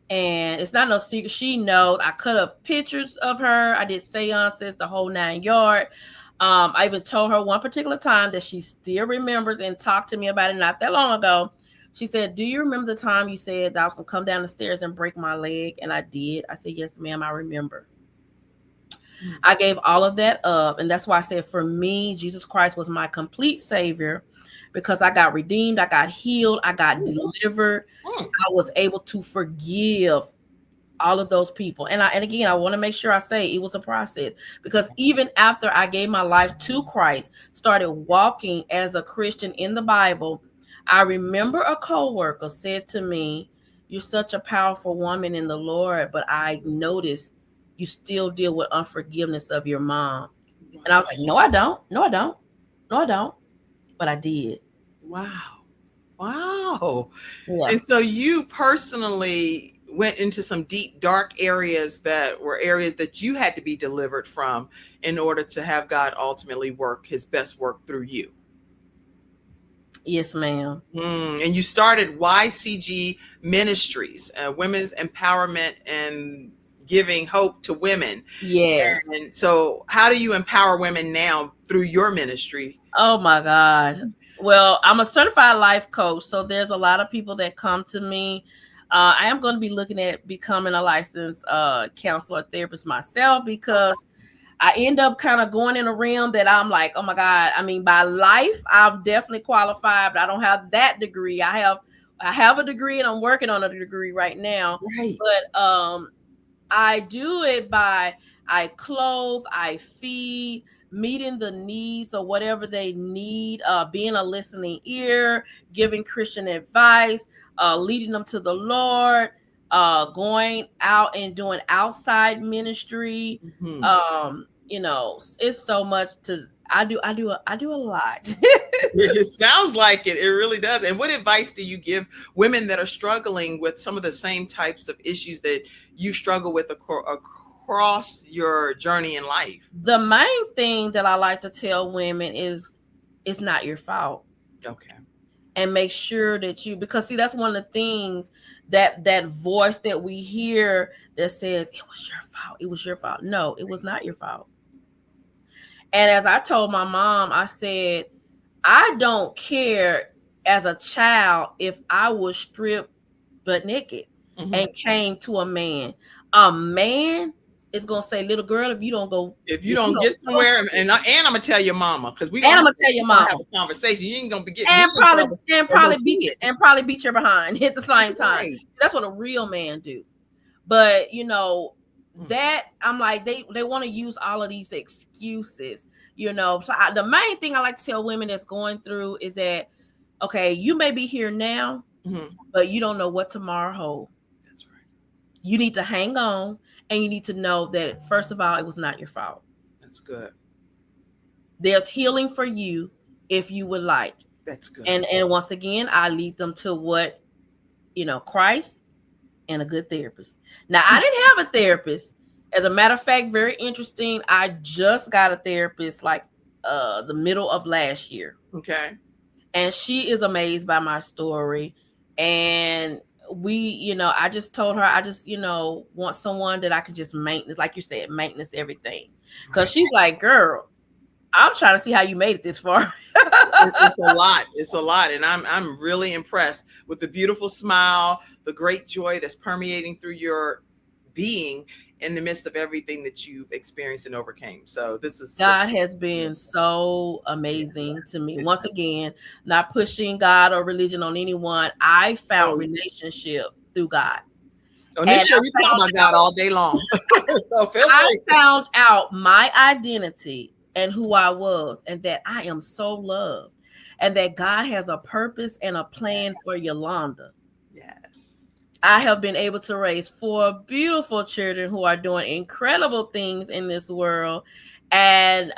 [SPEAKER 2] And it's not no secret. She knows. I cut up pictures of her. I did seances, the whole 9 yard. I even told her one particular time that she still remembers and talked to me about it not that long ago. She said, "Do you remember the time you said that I was going to come down the stairs and break my leg?" And I did. I said, "Yes, ma'am, I remember." I gave all of that up. And that's why I said, for me, Jesus Christ was my complete savior, because I got redeemed, I got healed, I got delivered. I was able to forgive all of those people. And again, I want to make sure I say it was a process, because even after I gave my life to Christ, started walking as a Christian in the Bible, I remember a coworker said to me, "You're such a powerful woman in the Lord, but I noticed you still deal with unforgiveness of your mom." And I was like, "No, I don't. No, I don't. No, I don't." But I did.
[SPEAKER 1] Wow. Wow.
[SPEAKER 2] Yeah.
[SPEAKER 1] And so you personally went into some deep, dark areas that were areas that you had to be delivered from in order to have God ultimately work his best work through you.
[SPEAKER 2] Yes, ma'am.
[SPEAKER 1] And you started Y.C.G Ministries, women's empowerment and giving hope to women.
[SPEAKER 2] Yes.
[SPEAKER 1] And so, how do you empower women now through your ministry?
[SPEAKER 2] Oh my God. Well, I'm a certified life coach, so there's a lot of people that come to me. I am going to be looking at becoming a licensed counselor therapist myself, because I end up kind of going in a realm that I'm like, oh my God. I mean, by life, I'm definitely qualified, but I don't have that degree. I have a degree, and I'm working on a degree right now.
[SPEAKER 1] Right.
[SPEAKER 2] But I do it by I clothe, I feed, meeting the needs or whatever they need, being a listening ear, giving Christian advice, leading them to the Lord, going out and doing outside ministry. It's so much to I do a lot.
[SPEAKER 1] It sounds like it. It really does. And what advice do you give women that are struggling with some of the same types of issues that you struggle with across your journey in life?
[SPEAKER 2] The main thing that I like to tell women is it's not your fault.
[SPEAKER 1] Okay.
[SPEAKER 2] And make sure that because see, that's one of the things, that voice that we hear that says it was your fault. It was your fault. No, it was not your fault. And as I told my mom, I said, I don't care as a child if I was stripped butt naked and came to a man. A man is gonna say, "Little girl, if you don't
[SPEAKER 1] get somewhere, and I'm gonna tell your mama, because
[SPEAKER 2] and I'm gonna tell your mama,
[SPEAKER 1] have a conversation. You ain't gonna be getting
[SPEAKER 2] and
[SPEAKER 1] me in trouble,
[SPEAKER 2] probably beat you, and probably beat your behind at the same time."
[SPEAKER 1] Right.
[SPEAKER 2] That's what a real man do. But that I'm like, they want to use all of these excuses. So the main thing I like to tell women that's going through is that, okay, you may be here now, but you don't know what tomorrow holds.
[SPEAKER 1] That's right.
[SPEAKER 2] You need to hang on, and you need to know that, first of all, it was not your fault.
[SPEAKER 1] That's good.
[SPEAKER 2] there's healing for you if you would like.
[SPEAKER 1] That's good.
[SPEAKER 2] And once again, I lead them to what, Christ and a good therapist. Now, I didn't have a therapist. As a matter of fact, very interesting. I just got a therapist like the middle of last year.
[SPEAKER 1] Okay.
[SPEAKER 2] And she is amazed by my story. And I just told her I just, want someone that I could just maintenance, like you said, maintenance everything. Because she's like, girl, I'm trying to see how you made it this far.
[SPEAKER 1] It's a lot. It's a lot. And I'm really impressed with the beautiful smile, the great joy that's permeating through your being in the midst of everything that you've experienced and overcame. So this is
[SPEAKER 2] God has been so amazing to me. Once again, not pushing God or religion on anyone. I found relationship through God.
[SPEAKER 1] On this show, you talk about God all day long. So
[SPEAKER 2] I found out my identity and who I was, and that I am so loved, and that God has a purpose and a plan for Yolonda.
[SPEAKER 1] Yes.
[SPEAKER 2] I have been able to raise 4 beautiful children who are doing incredible things in this world. And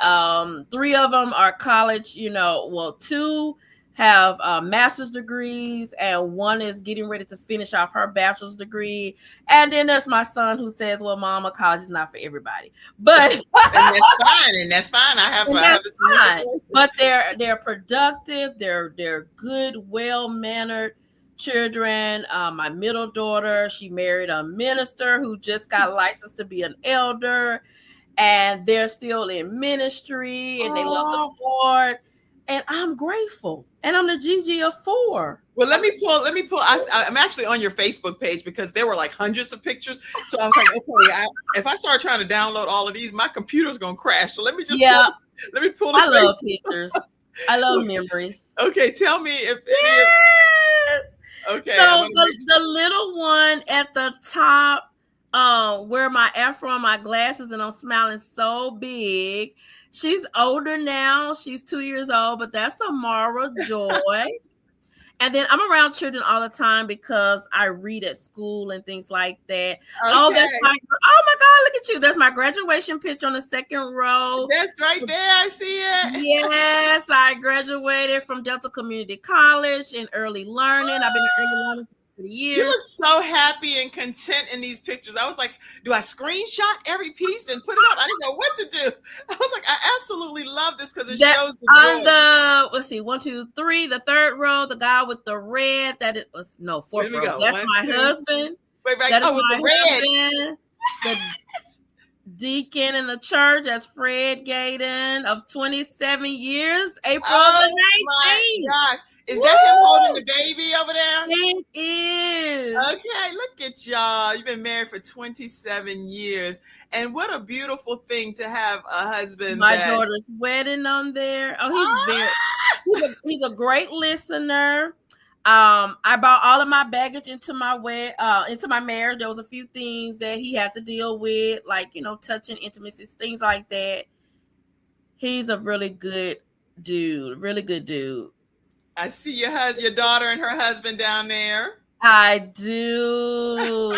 [SPEAKER 2] 3 of them are college, 2 have master's degrees, and 1 is getting ready to finish off her bachelor's degree. And then there's my son who says, well, Mama, college is not for everybody. But
[SPEAKER 1] and that's fine. I have this fine.
[SPEAKER 2] But they're productive, they're good, well-mannered children. My middle daughter, she married a minister who just got licensed to be an elder, and they're still in ministry, and they love the Lord. And I'm grateful. And I'm the GG of 4.
[SPEAKER 1] Well, let me pull. I'm actually on your Facebook page because there were like hundreds of pictures. So I was like, okay, if I start trying to download all of these, my computer's going to crash. So let me just pull this.
[SPEAKER 2] I love pictures. I love memories.
[SPEAKER 1] Okay, tell me if okay.
[SPEAKER 2] So the little one at the top, where my afro and my glasses, and I'm smiling so big. She's older now. She's 2 years old, but that's Amara Joy. And then I'm around children all the time because I read at school and things like that. Okay. Oh my God, look at you. That's my graduation picture on the second row.
[SPEAKER 1] That's right there. I see it.
[SPEAKER 2] Yes, I graduated from Delta Community College in early learning. I've been in early learning for years.
[SPEAKER 1] You look so happy and content in these pictures. I was like, do I screenshot every piece and put it up? I didn't know what to do. I was like, I absolutely love this because it shows the
[SPEAKER 2] on the, let's see, 1, 2, 3, the third row, the guy with the red, fourth row. That's my husband.
[SPEAKER 1] Wait, right. Oh, with the red.
[SPEAKER 2] The deacon in the church, that's Fred Gayden of 27 years, April the 19th.
[SPEAKER 1] My gosh. Is that him holding the baby over there?
[SPEAKER 2] It is.
[SPEAKER 1] Okay, look at y'all. You've been married for 27 years. And what a beautiful thing to have a husband.
[SPEAKER 2] My daughter's wedding on there. Oh, he's a great listener. I brought all of my baggage into my marriage. There was a few things that he had to deal with, like, touching, intimacies, things like that. He's a really good dude. Really good dude.
[SPEAKER 1] I see your daughter and her husband down there.
[SPEAKER 2] I do.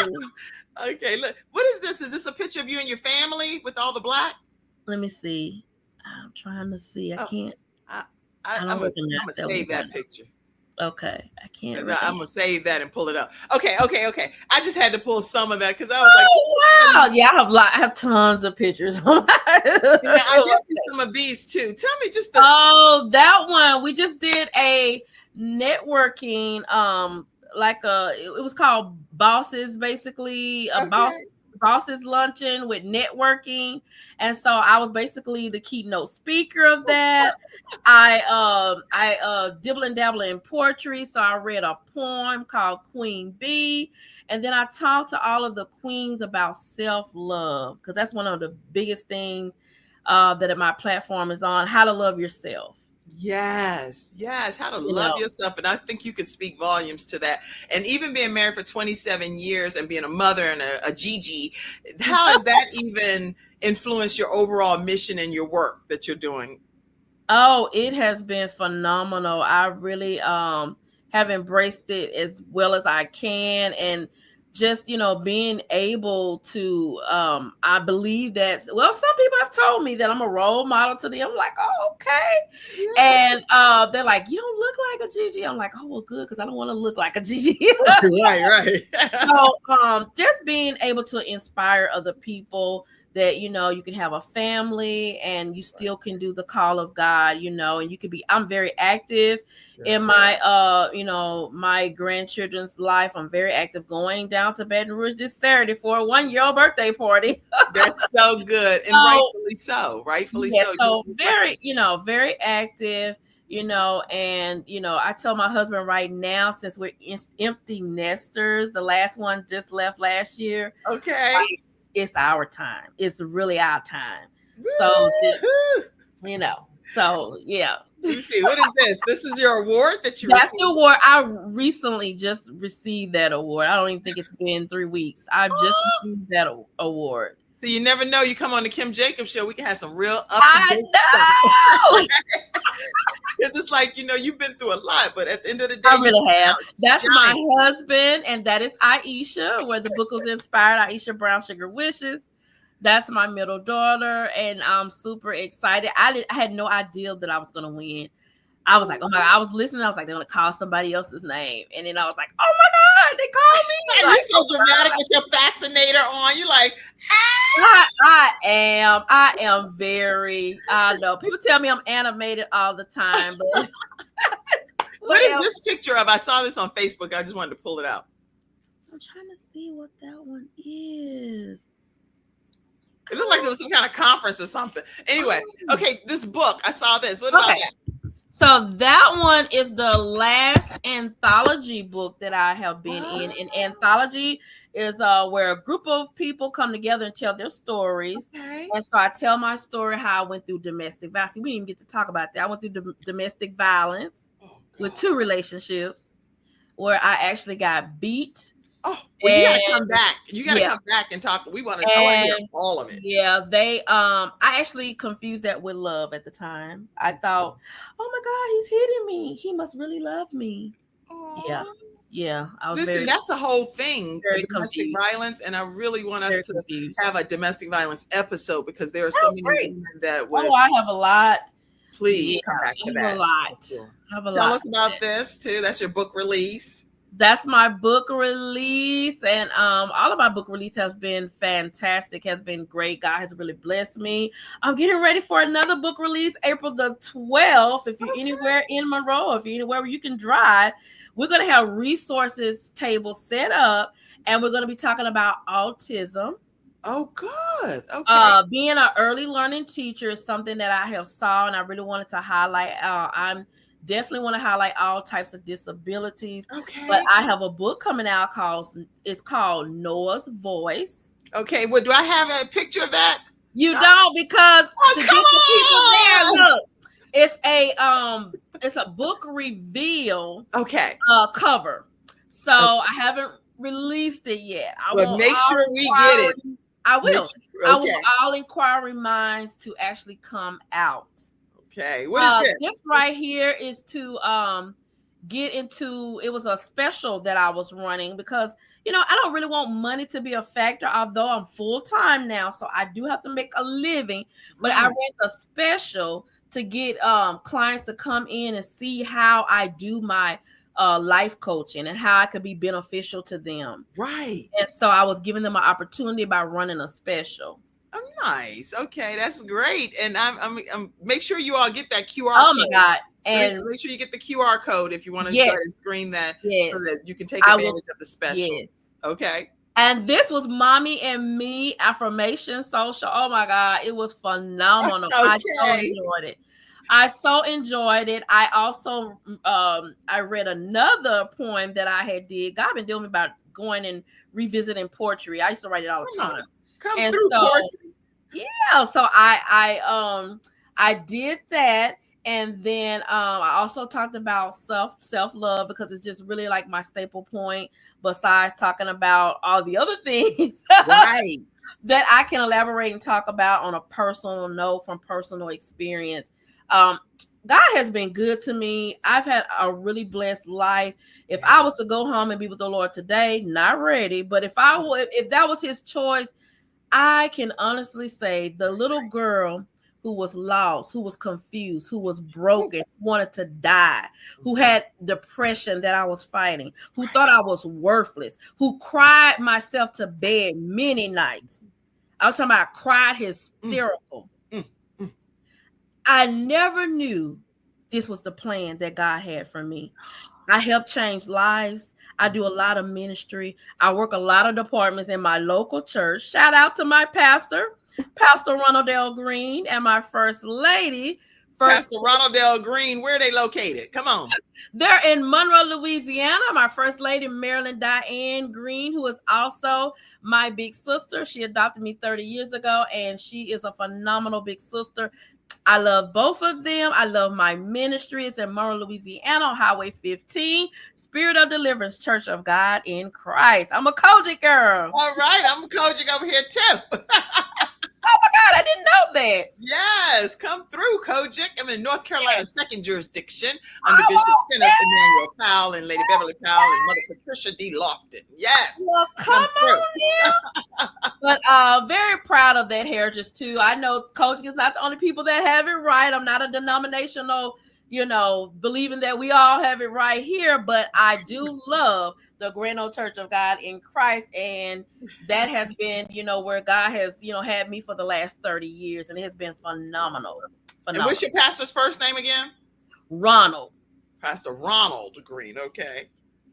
[SPEAKER 1] Okay, look. What is this? Is this a picture of you and your family with all the black?
[SPEAKER 2] Let me see. I'm trying to see. I can't.
[SPEAKER 1] I'm going to save that picture.
[SPEAKER 2] Okay, I can't.
[SPEAKER 1] I'm going to save that and pull it up. Okay. I just had to pull some of that because I was like,
[SPEAKER 2] wow. Yeah, I have tons of pictures.
[SPEAKER 1] I did see some of these too. Tell me just
[SPEAKER 2] that one. We just did a networking, it was called Bosses, basically Bosses luncheon with networking. And so I was basically the keynote speaker of that. I dibble and dabble in poetry. So I read a poem called Queen Bee. And then I talked to all of the queens about self-love, because that's one of the biggest things that my platform is on, how to love yourself.
[SPEAKER 1] Yes, how to love yourself. And I think you could speak volumes to that. And even being married for 27 years and being a mother and a GG, how has that even influenced your overall mission and your work that you're doing?
[SPEAKER 2] Oh, it has been phenomenal. I really have embraced it as well as I can. And just, being able to, I believe that, well, some people have told me that I'm a role model to them. I'm like, oh, okay.
[SPEAKER 1] Yeah.
[SPEAKER 2] And they're like, you don't look like a Gigi. I'm like, oh, well, good, because I don't want to look like a Gigi.
[SPEAKER 1] Right.
[SPEAKER 2] So just being able to inspire other people that, you can have a family and you still can do the call of God, and you can be, I'm very active in my, my grandchildren's life. I'm very active, going down to Baton Rouge this Saturday for a 1-year-old birthday party.
[SPEAKER 1] That's so good. And rightfully so. Rightfully
[SPEAKER 2] yeah,
[SPEAKER 1] so.
[SPEAKER 2] so very, very active. And I tell my husband right now, since we're empty nesters, the last one just left last year.
[SPEAKER 1] Okay.
[SPEAKER 2] It's our time. It's really our time. So, so yeah.
[SPEAKER 1] Let me see. What is this? This is your award that you
[SPEAKER 2] That's
[SPEAKER 1] received?
[SPEAKER 2] the award. I recently just received that award. I don't even think it's been 3 weeks. I've just received that award.
[SPEAKER 1] So you never know. You come on the Kim Jacobs show, we can have some real
[SPEAKER 2] I know.
[SPEAKER 1] Because it's like, you've been through a lot, but at the end of the day,
[SPEAKER 2] I really have. That's my husband, and that is Aisha, where the book was inspired. Aisha Brown Sugar Wishes. That's my middle daughter, and I'm super excited. I had no idea that I was going to win. I was like, oh my God. I was listening. I was like, they're going to call somebody else's name. And then I was like, oh my God, they called me.
[SPEAKER 1] You're like, so dramatic with your fascinator on. You're like,
[SPEAKER 2] I am very, I know. People tell me I'm animated all the time. But
[SPEAKER 1] what is this picture of? I saw this on Facebook. I just wanted to pull it out.
[SPEAKER 2] I'm trying to see what that one is.
[SPEAKER 1] It looked like there was some kind of conference or something. Anyway, okay, this book. I saw this. What about that?
[SPEAKER 2] So that one is the last anthology book that I have been in. And anthology is where a group of people come together and tell their stories.
[SPEAKER 1] Okay.
[SPEAKER 2] And so I tell my story, how I went through domestic violence. We didn't even get to talk about that. I went through domestic violence with 2 relationships where I actually got beat.
[SPEAKER 1] Oh, well, you gotta come back. You gotta come back and talk. We want to hear all of it.
[SPEAKER 2] Yeah, I actually confused that with love at the time. I thought, oh my God, he's hitting me. He must really love me. Aww. Yeah. I was
[SPEAKER 1] that's the whole thing. Domestic violence, and I really want us to have a domestic violence episode because there are so many women that would.
[SPEAKER 2] Oh, I have a lot.
[SPEAKER 1] Please come back to that.
[SPEAKER 2] A lot.
[SPEAKER 1] Tell us about this too. That's your book release.
[SPEAKER 2] That's my book release, and all of my book release has been fantastic, has been great. God has really blessed me. I'm getting ready for another book release, April the 12th. If you're anywhere in Monroe, if you're anywhere where you can drive, we're going to have resources table set up, and we're going to be talking about autism.
[SPEAKER 1] Oh, good. Okay.
[SPEAKER 2] Being an early learning teacher is something that I have saw, and I really wanted to highlight. I'm definitely want to highlight all types of disabilities.
[SPEAKER 1] Okay.
[SPEAKER 2] But I have a book coming out called Noah's Voice.
[SPEAKER 1] Okay. Well, do I have a picture of that?
[SPEAKER 2] You don't, because to get the people there, look, it's a book reveal.
[SPEAKER 1] Okay.
[SPEAKER 2] Cover. So I haven't released it yet.
[SPEAKER 1] But make sure we get it.
[SPEAKER 2] I will. I want all inquiring minds to actually come out.
[SPEAKER 1] Okay, what is this?
[SPEAKER 2] This right here is to get into, it was a special that I was running because, I don't really want money to be a factor, although I'm full-time now, so I do have to make a living. But I ran a special to get clients to come in and see how I do my life coaching and how I could be beneficial to them.
[SPEAKER 1] Right.
[SPEAKER 2] And so I was giving them an opportunity by running a special.
[SPEAKER 1] Oh, nice. Okay, that's great. And I'm make sure you all get that QR code.
[SPEAKER 2] Oh my God. And
[SPEAKER 1] make sure you get the QR code if you want to go ahead and screen that so that you can take advantage of the special. Yes. Okay.
[SPEAKER 2] And this was Mommy and Me Affirmation Social. Oh my God, it was phenomenal. Okay. I so enjoyed it. I also I read another poem that I had did. God been doing about going and revisiting poetry. I used to write it all the time.
[SPEAKER 1] Come through poetry.
[SPEAKER 2] Yeah, so I did that, and then I also talked about self-love because it's just really like my staple point, besides talking about all the other things that I can elaborate and talk about on a personal note from personal experience. God has been good to me. I've had a really blessed life. If I was to go home and be with the Lord today, not ready, but if that was his choice, I can honestly say the little girl who was lost, who was confused, who was broken, wanted to die, who had depression that I was fighting, who thought I was worthless, who cried myself to bed many nights. I was talking about cried hysterical. I never knew this was the plan that God had for me. I help change lives. I do a lot of ministry. I work a lot of departments in my local church. Shout out to my pastor, Pastor Ronald L. Green, and my first lady.
[SPEAKER 1] Pastor Ronald L. Green, where are they located? Come on.
[SPEAKER 2] They're in Monroe, Louisiana. My first lady, Marilyn Diane Green, who is also my big sister. She adopted me 30 years ago, and she is a phenomenal big sister. I love both of them. I love my ministry. It's in Monroe, Louisiana, on Highway 15, Spirit of Deliverance Church of God in Christ. I'm a Kojic girl.
[SPEAKER 1] All right. I'm a Kojic over here too.
[SPEAKER 2] Oh my God, I didn't know that.
[SPEAKER 1] Yes, come through, Kojic. I'm in North Carolina's second jurisdiction under Bishop Kenneth Emmanuel Powell and Lady Beverly Powell and Mother Patricia D. Lofton. Yes.
[SPEAKER 2] Well, come on now. But very proud of that heritage too. I know Kojic is not the only people that have it right. I'm not a denominational, believing that we all have it right here, but I do love the Grand Old Church of God in Christ, and that has been, where God has, had me for the last 30 years, and it has been phenomenal.
[SPEAKER 1] And what's your pastor's first name again?
[SPEAKER 2] Ronald.
[SPEAKER 1] Pastor Ronald Green. Okay.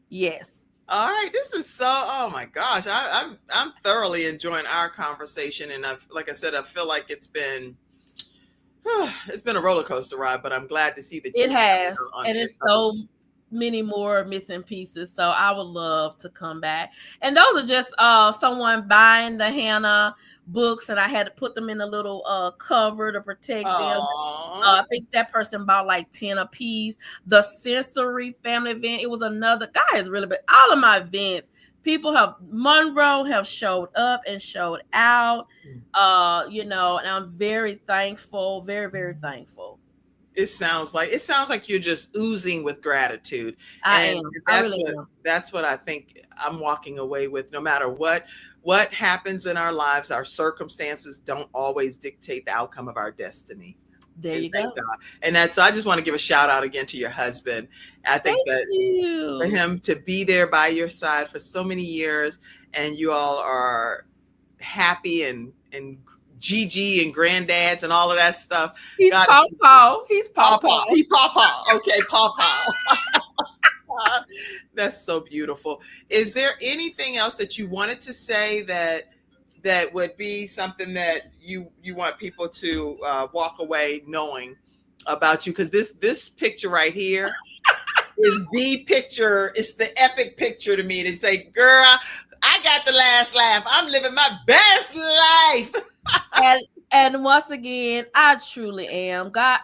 [SPEAKER 2] Yes.
[SPEAKER 1] All right. This is oh my gosh. I'm thoroughly enjoying our conversation, and like I said, I feel like it's been a roller coaster ride, but I'm glad to see that
[SPEAKER 2] it has, and it's so many more missing pieces. So I would love to come back. And those are just someone buying the Hannah books, and I had to put them in a little cover to protect them. I think that person bought like 10 a piece. The sensory family event, it was another guy is really big. All of my events, Monroe have showed up and showed out, and I'm very thankful, very, very thankful.
[SPEAKER 1] It sounds like you're just oozing with gratitude.
[SPEAKER 2] I am.
[SPEAKER 1] That's what I think I'm walking away with. No matter what happens in our lives, our circumstances don't always dictate the outcome of our destiny.
[SPEAKER 2] There you go.
[SPEAKER 1] God. And I just want to give a shout out again to your husband. I think for him to be there by your side for so many years, and you all are happy and G.G. and granddads and all of that stuff.
[SPEAKER 2] He's Paw. He's Paw.
[SPEAKER 1] He's Paw. Okay, Paw. That's so beautiful. Is there anything else that you wanted to say that would be something that you want people to walk away knowing about you? Because this picture right here is the picture. It's the epic picture to me to say, girl, I got the last laugh. I'm living my best life.
[SPEAKER 2] and once again, I truly am. God,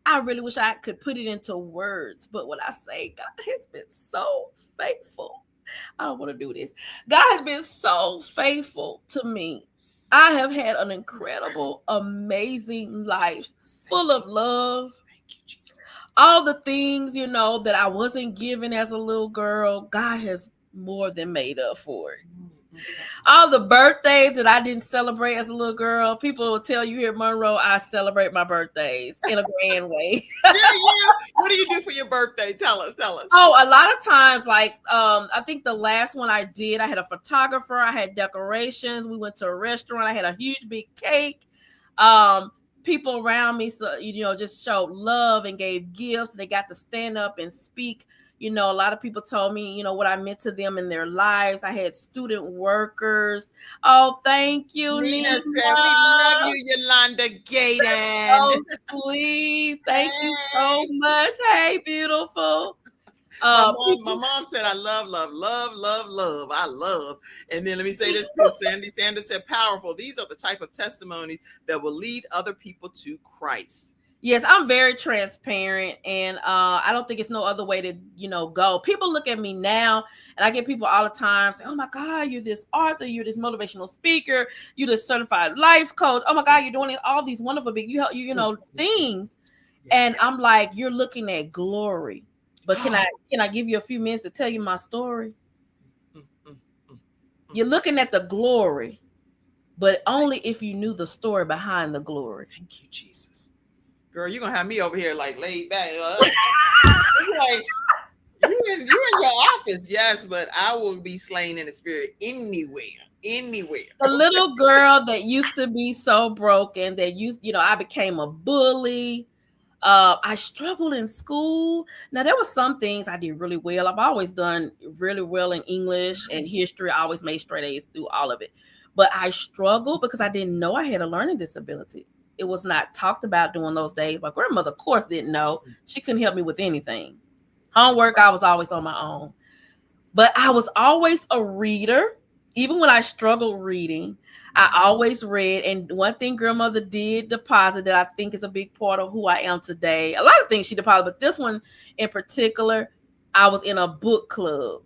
[SPEAKER 2] I really wish I could put it into words, but when I say God has been so faithful, I don't want to do this. God has been so faithful to me. I have had an incredible, amazing life full of love.
[SPEAKER 1] Thank you, Jesus.
[SPEAKER 2] All the things, that I wasn't given as a little girl, God has more than made up for it. All the birthdays that I didn't celebrate as a little girl, people will tell you here at Monroe, I celebrate my birthdays in a grand way.
[SPEAKER 1] What do you do for your birthday? Tell us.
[SPEAKER 2] Oh, a lot of times, like I think the last one I did, I had a photographer, I had decorations, we went to a restaurant, I had a huge big cake. People around me, so just showed love and gave gifts. They got to stand up and speak. A lot of people told me, what I meant to them in their lives. I had student workers. Oh, thank you, Nina.
[SPEAKER 1] Said, we love you, Yolonda Gayden.
[SPEAKER 2] Oh, sweet. Thank you so much. Hey, beautiful.
[SPEAKER 1] My mom said, I love. I love. And then let me say this too. Sandy Sanders said, powerful. These are the type of testimonies that will lead other people to Christ.
[SPEAKER 2] Yes, I'm very transparent, and I don't think it's no other way to, go. People look at me now, and I get people all the time say, oh my God, you're this author, you're this motivational speaker, you're this certified life coach. Oh my God, you're doing all these wonderful big, things. And
[SPEAKER 1] Yes.
[SPEAKER 2] I'm like, you're looking at glory. But can I
[SPEAKER 1] Mm,
[SPEAKER 2] can I give you a few minutes to tell you my story?
[SPEAKER 1] mm, mm, mm.
[SPEAKER 2] You're looking at the glory, but only if you knew the story behind the glory.
[SPEAKER 1] Thank you, Jesus. Girl, you're gonna have me over here like laid back. Like you in your office, yes, but I will be slain in the spirit anywhere. Anywhere.
[SPEAKER 2] The little girl that used to be so broken, that I became a bully. I struggled in school. Now there were some things I did really well. I've always done really well in English and history. I always made straight A's through all of it. But I struggled because I didn't know I had a learning disability. It was not talked about during those days. My grandmother, of course, didn't know. She couldn't help me with anything. Homework, I was always on my own. But I was always a reader. Even when I struggled reading, I always read. And one thing grandmother did deposit that I think is a big part of who I am today. A lot of things she deposited, but this one in particular, I was in a book club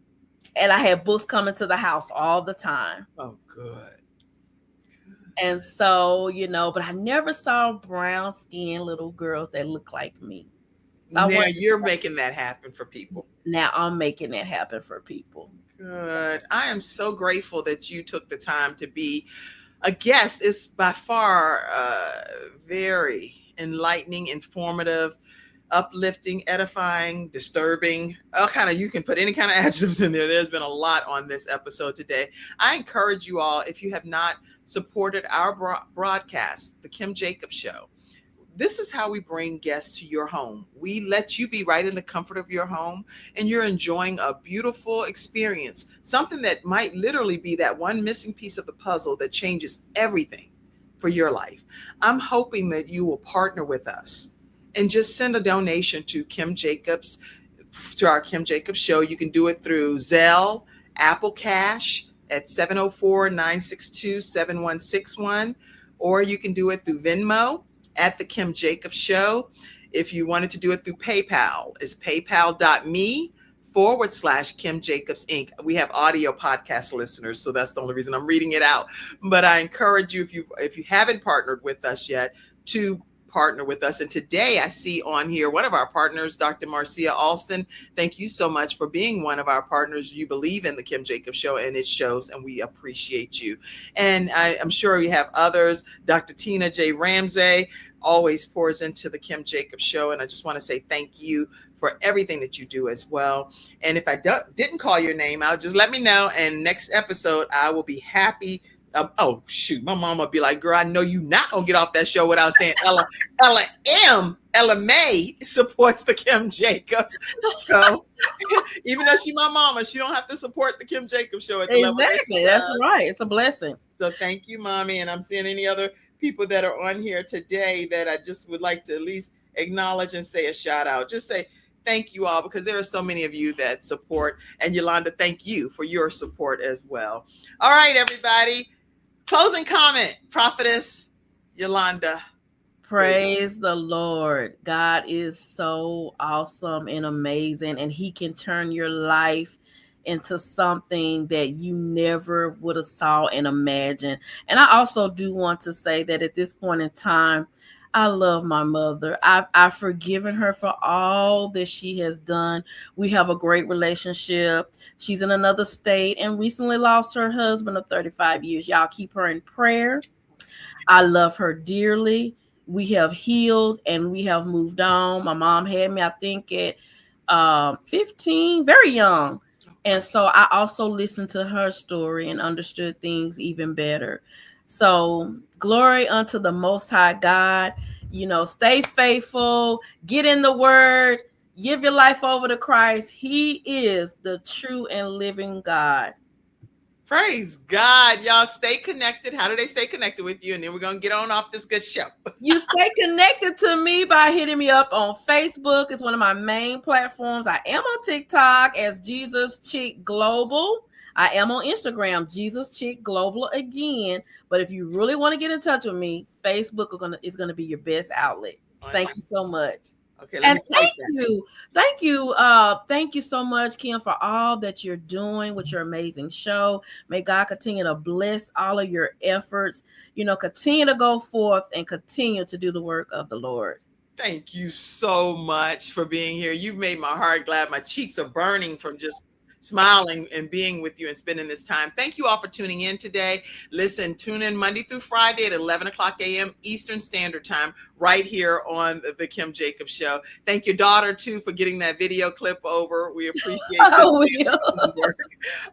[SPEAKER 2] and I had books coming to the house all the time.
[SPEAKER 1] Oh, good.
[SPEAKER 2] And so, but I never saw brown skinned little girls that look like me. So
[SPEAKER 1] Now you're making that happen for people.
[SPEAKER 2] now I'm making that happen for people.
[SPEAKER 1] Good. I am so grateful that you took the time to be a guest. It's by far very enlightening, informative, uplifting, edifying, disturbing. All kind of, you can put any kind of adjectives in there. There's been a lot on this episode today. I encourage you all, if you have not supported our broadcast, The Kim Jacobs Show, this is how we bring guests to your home. We let you be right in the comfort of your home and you're enjoying a beautiful experience, something that might literally be that one missing piece of the puzzle that changes everything for your life. I'm hoping that you will partner with us and just send a donation to Kim Jacobs, to our Kim Jacobs Show. You can do it through Zelle, Apple Cash at 704-962-7161, or you can do it through Venmo at the Kim Jacobs Show. If you wanted to do it through PayPal, it's paypal.me/Kim Jacobs Inc. We have audio podcast listeners, so that's the only reason I'm reading it out. But I encourage you, if you haven't partnered with us yet, to partner with us. And today I see on here one of our partners, Dr. Marcia Alston. Thank you so much for being one of our partners. You believe in the Kim Jacobs Show and it shows, and we appreciate you. And I'm sure we have others. Dr. Tina J. Ramsey always pours into the Kim Jacobs Show. And I just want to say thank you for everything that you do as well. And if I didn't call your name out, just let me know. And next episode, I will be happy. Oh shoot, my mom would be like, girl, I know you not gonna get off that show without saying Ella May supports the Kim Jacobs. So even though she's my mama, she don't have to support the Kim Jacobs Show at the level that she does.
[SPEAKER 2] That's right. It's a blessing.
[SPEAKER 1] So thank you, mommy. And I'm seeing any other people that are on here today that I just would like to at least acknowledge and say a shout out. Just say thank you all, because there are so many of you that support. And Yolanda, thank you for your support as well. All right, everybody. Closing comment, Prophetess Yolanda.
[SPEAKER 2] Praise the Lord. God is so awesome and amazing, and he can turn your life into something that you never would have saw and imagined. And I also do want to say that at this point in time, I love my mother. I've forgiven her for all that she has done. We have a great relationship. She's in another state and recently lost her husband of 35 years. Y'all keep her in prayer. I love her dearly. We have healed and we have moved on. My mom had me, I think, at 15, very young. And so I also listened to her story and understood things even better. So glory unto the Most High God. Stay faithful, get in the word, give your life over to Christ. He is the true and living God.
[SPEAKER 1] Praise God. Y'all stay connected. How do they stay connected with you? And then we're going to get on off this good show.
[SPEAKER 2] You stay connected to me by hitting me up on Facebook. It's one of my main platforms. I am on TikTok as Jesus Chick Global. I am on Instagram, Jesus Chick Global again. But if you really want to get in touch with me, Facebook is going to be your best outlet. Thank you so much.
[SPEAKER 1] Okay,
[SPEAKER 2] and thank you so much, Kim, for all that you're doing with your amazing show. May God continue to bless all of your efforts. Continue to go forth and continue to do the work of the Lord.
[SPEAKER 1] Thank you so much for being here. You've made my heart glad. My cheeks are burning from just smiling and being with you and spending this time. Thank you all for tuning in today. Listen, tune in Monday through Friday at 11 o'clock a.m. Eastern Standard Time, right here on the Kim Jacobs Show. Thank your daughter, too, for getting that video clip over. We appreciate the work.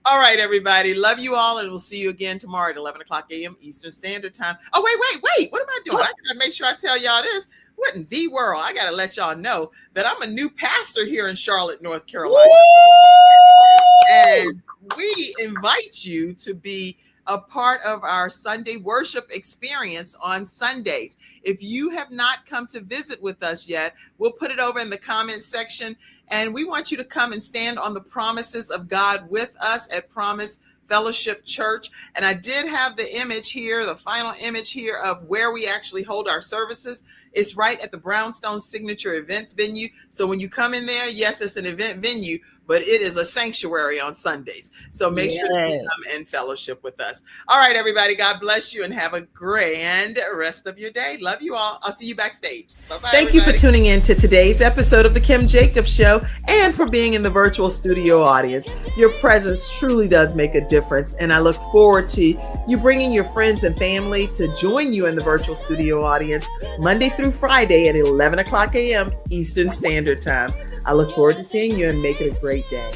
[SPEAKER 1] All right, everybody. Love you all, and we'll see you again tomorrow at 11 o'clock a.m. Eastern Standard Time. Oh, wait. What am I doing? I got to make sure I tell y'all this. What in the world? I got to let y'all know that I'm a new pastor here in Charlotte, North Carolina. And we invite you to be a part of our Sunday worship experience on Sundays. If you have not come to visit with us yet, we'll put it over in the comments section. And we want you to come and stand on the promises of God with us at Promise Fellowship Church. And I did have the image here, the final image here of where we actually hold our services. It's right at the Brownstone Signature Events venue. So when you come in there, yes, it's an event venue, but it is a sanctuary on Sundays. So make sure you come and fellowship with us. All right, everybody. God bless you and have a grand rest of your day. Love you all. I'll see you backstage. Bye-bye. Thank you for tuning in to today's episode of The Kim Jacobs Show and for being in the virtual studio audience. Your presence truly does make a difference, and I look forward to you bringing your friends and family to join you in the virtual studio audience Monday through Friday at 11 o'clock a.m. Eastern Standard Time. I look forward to seeing you and make it a great day.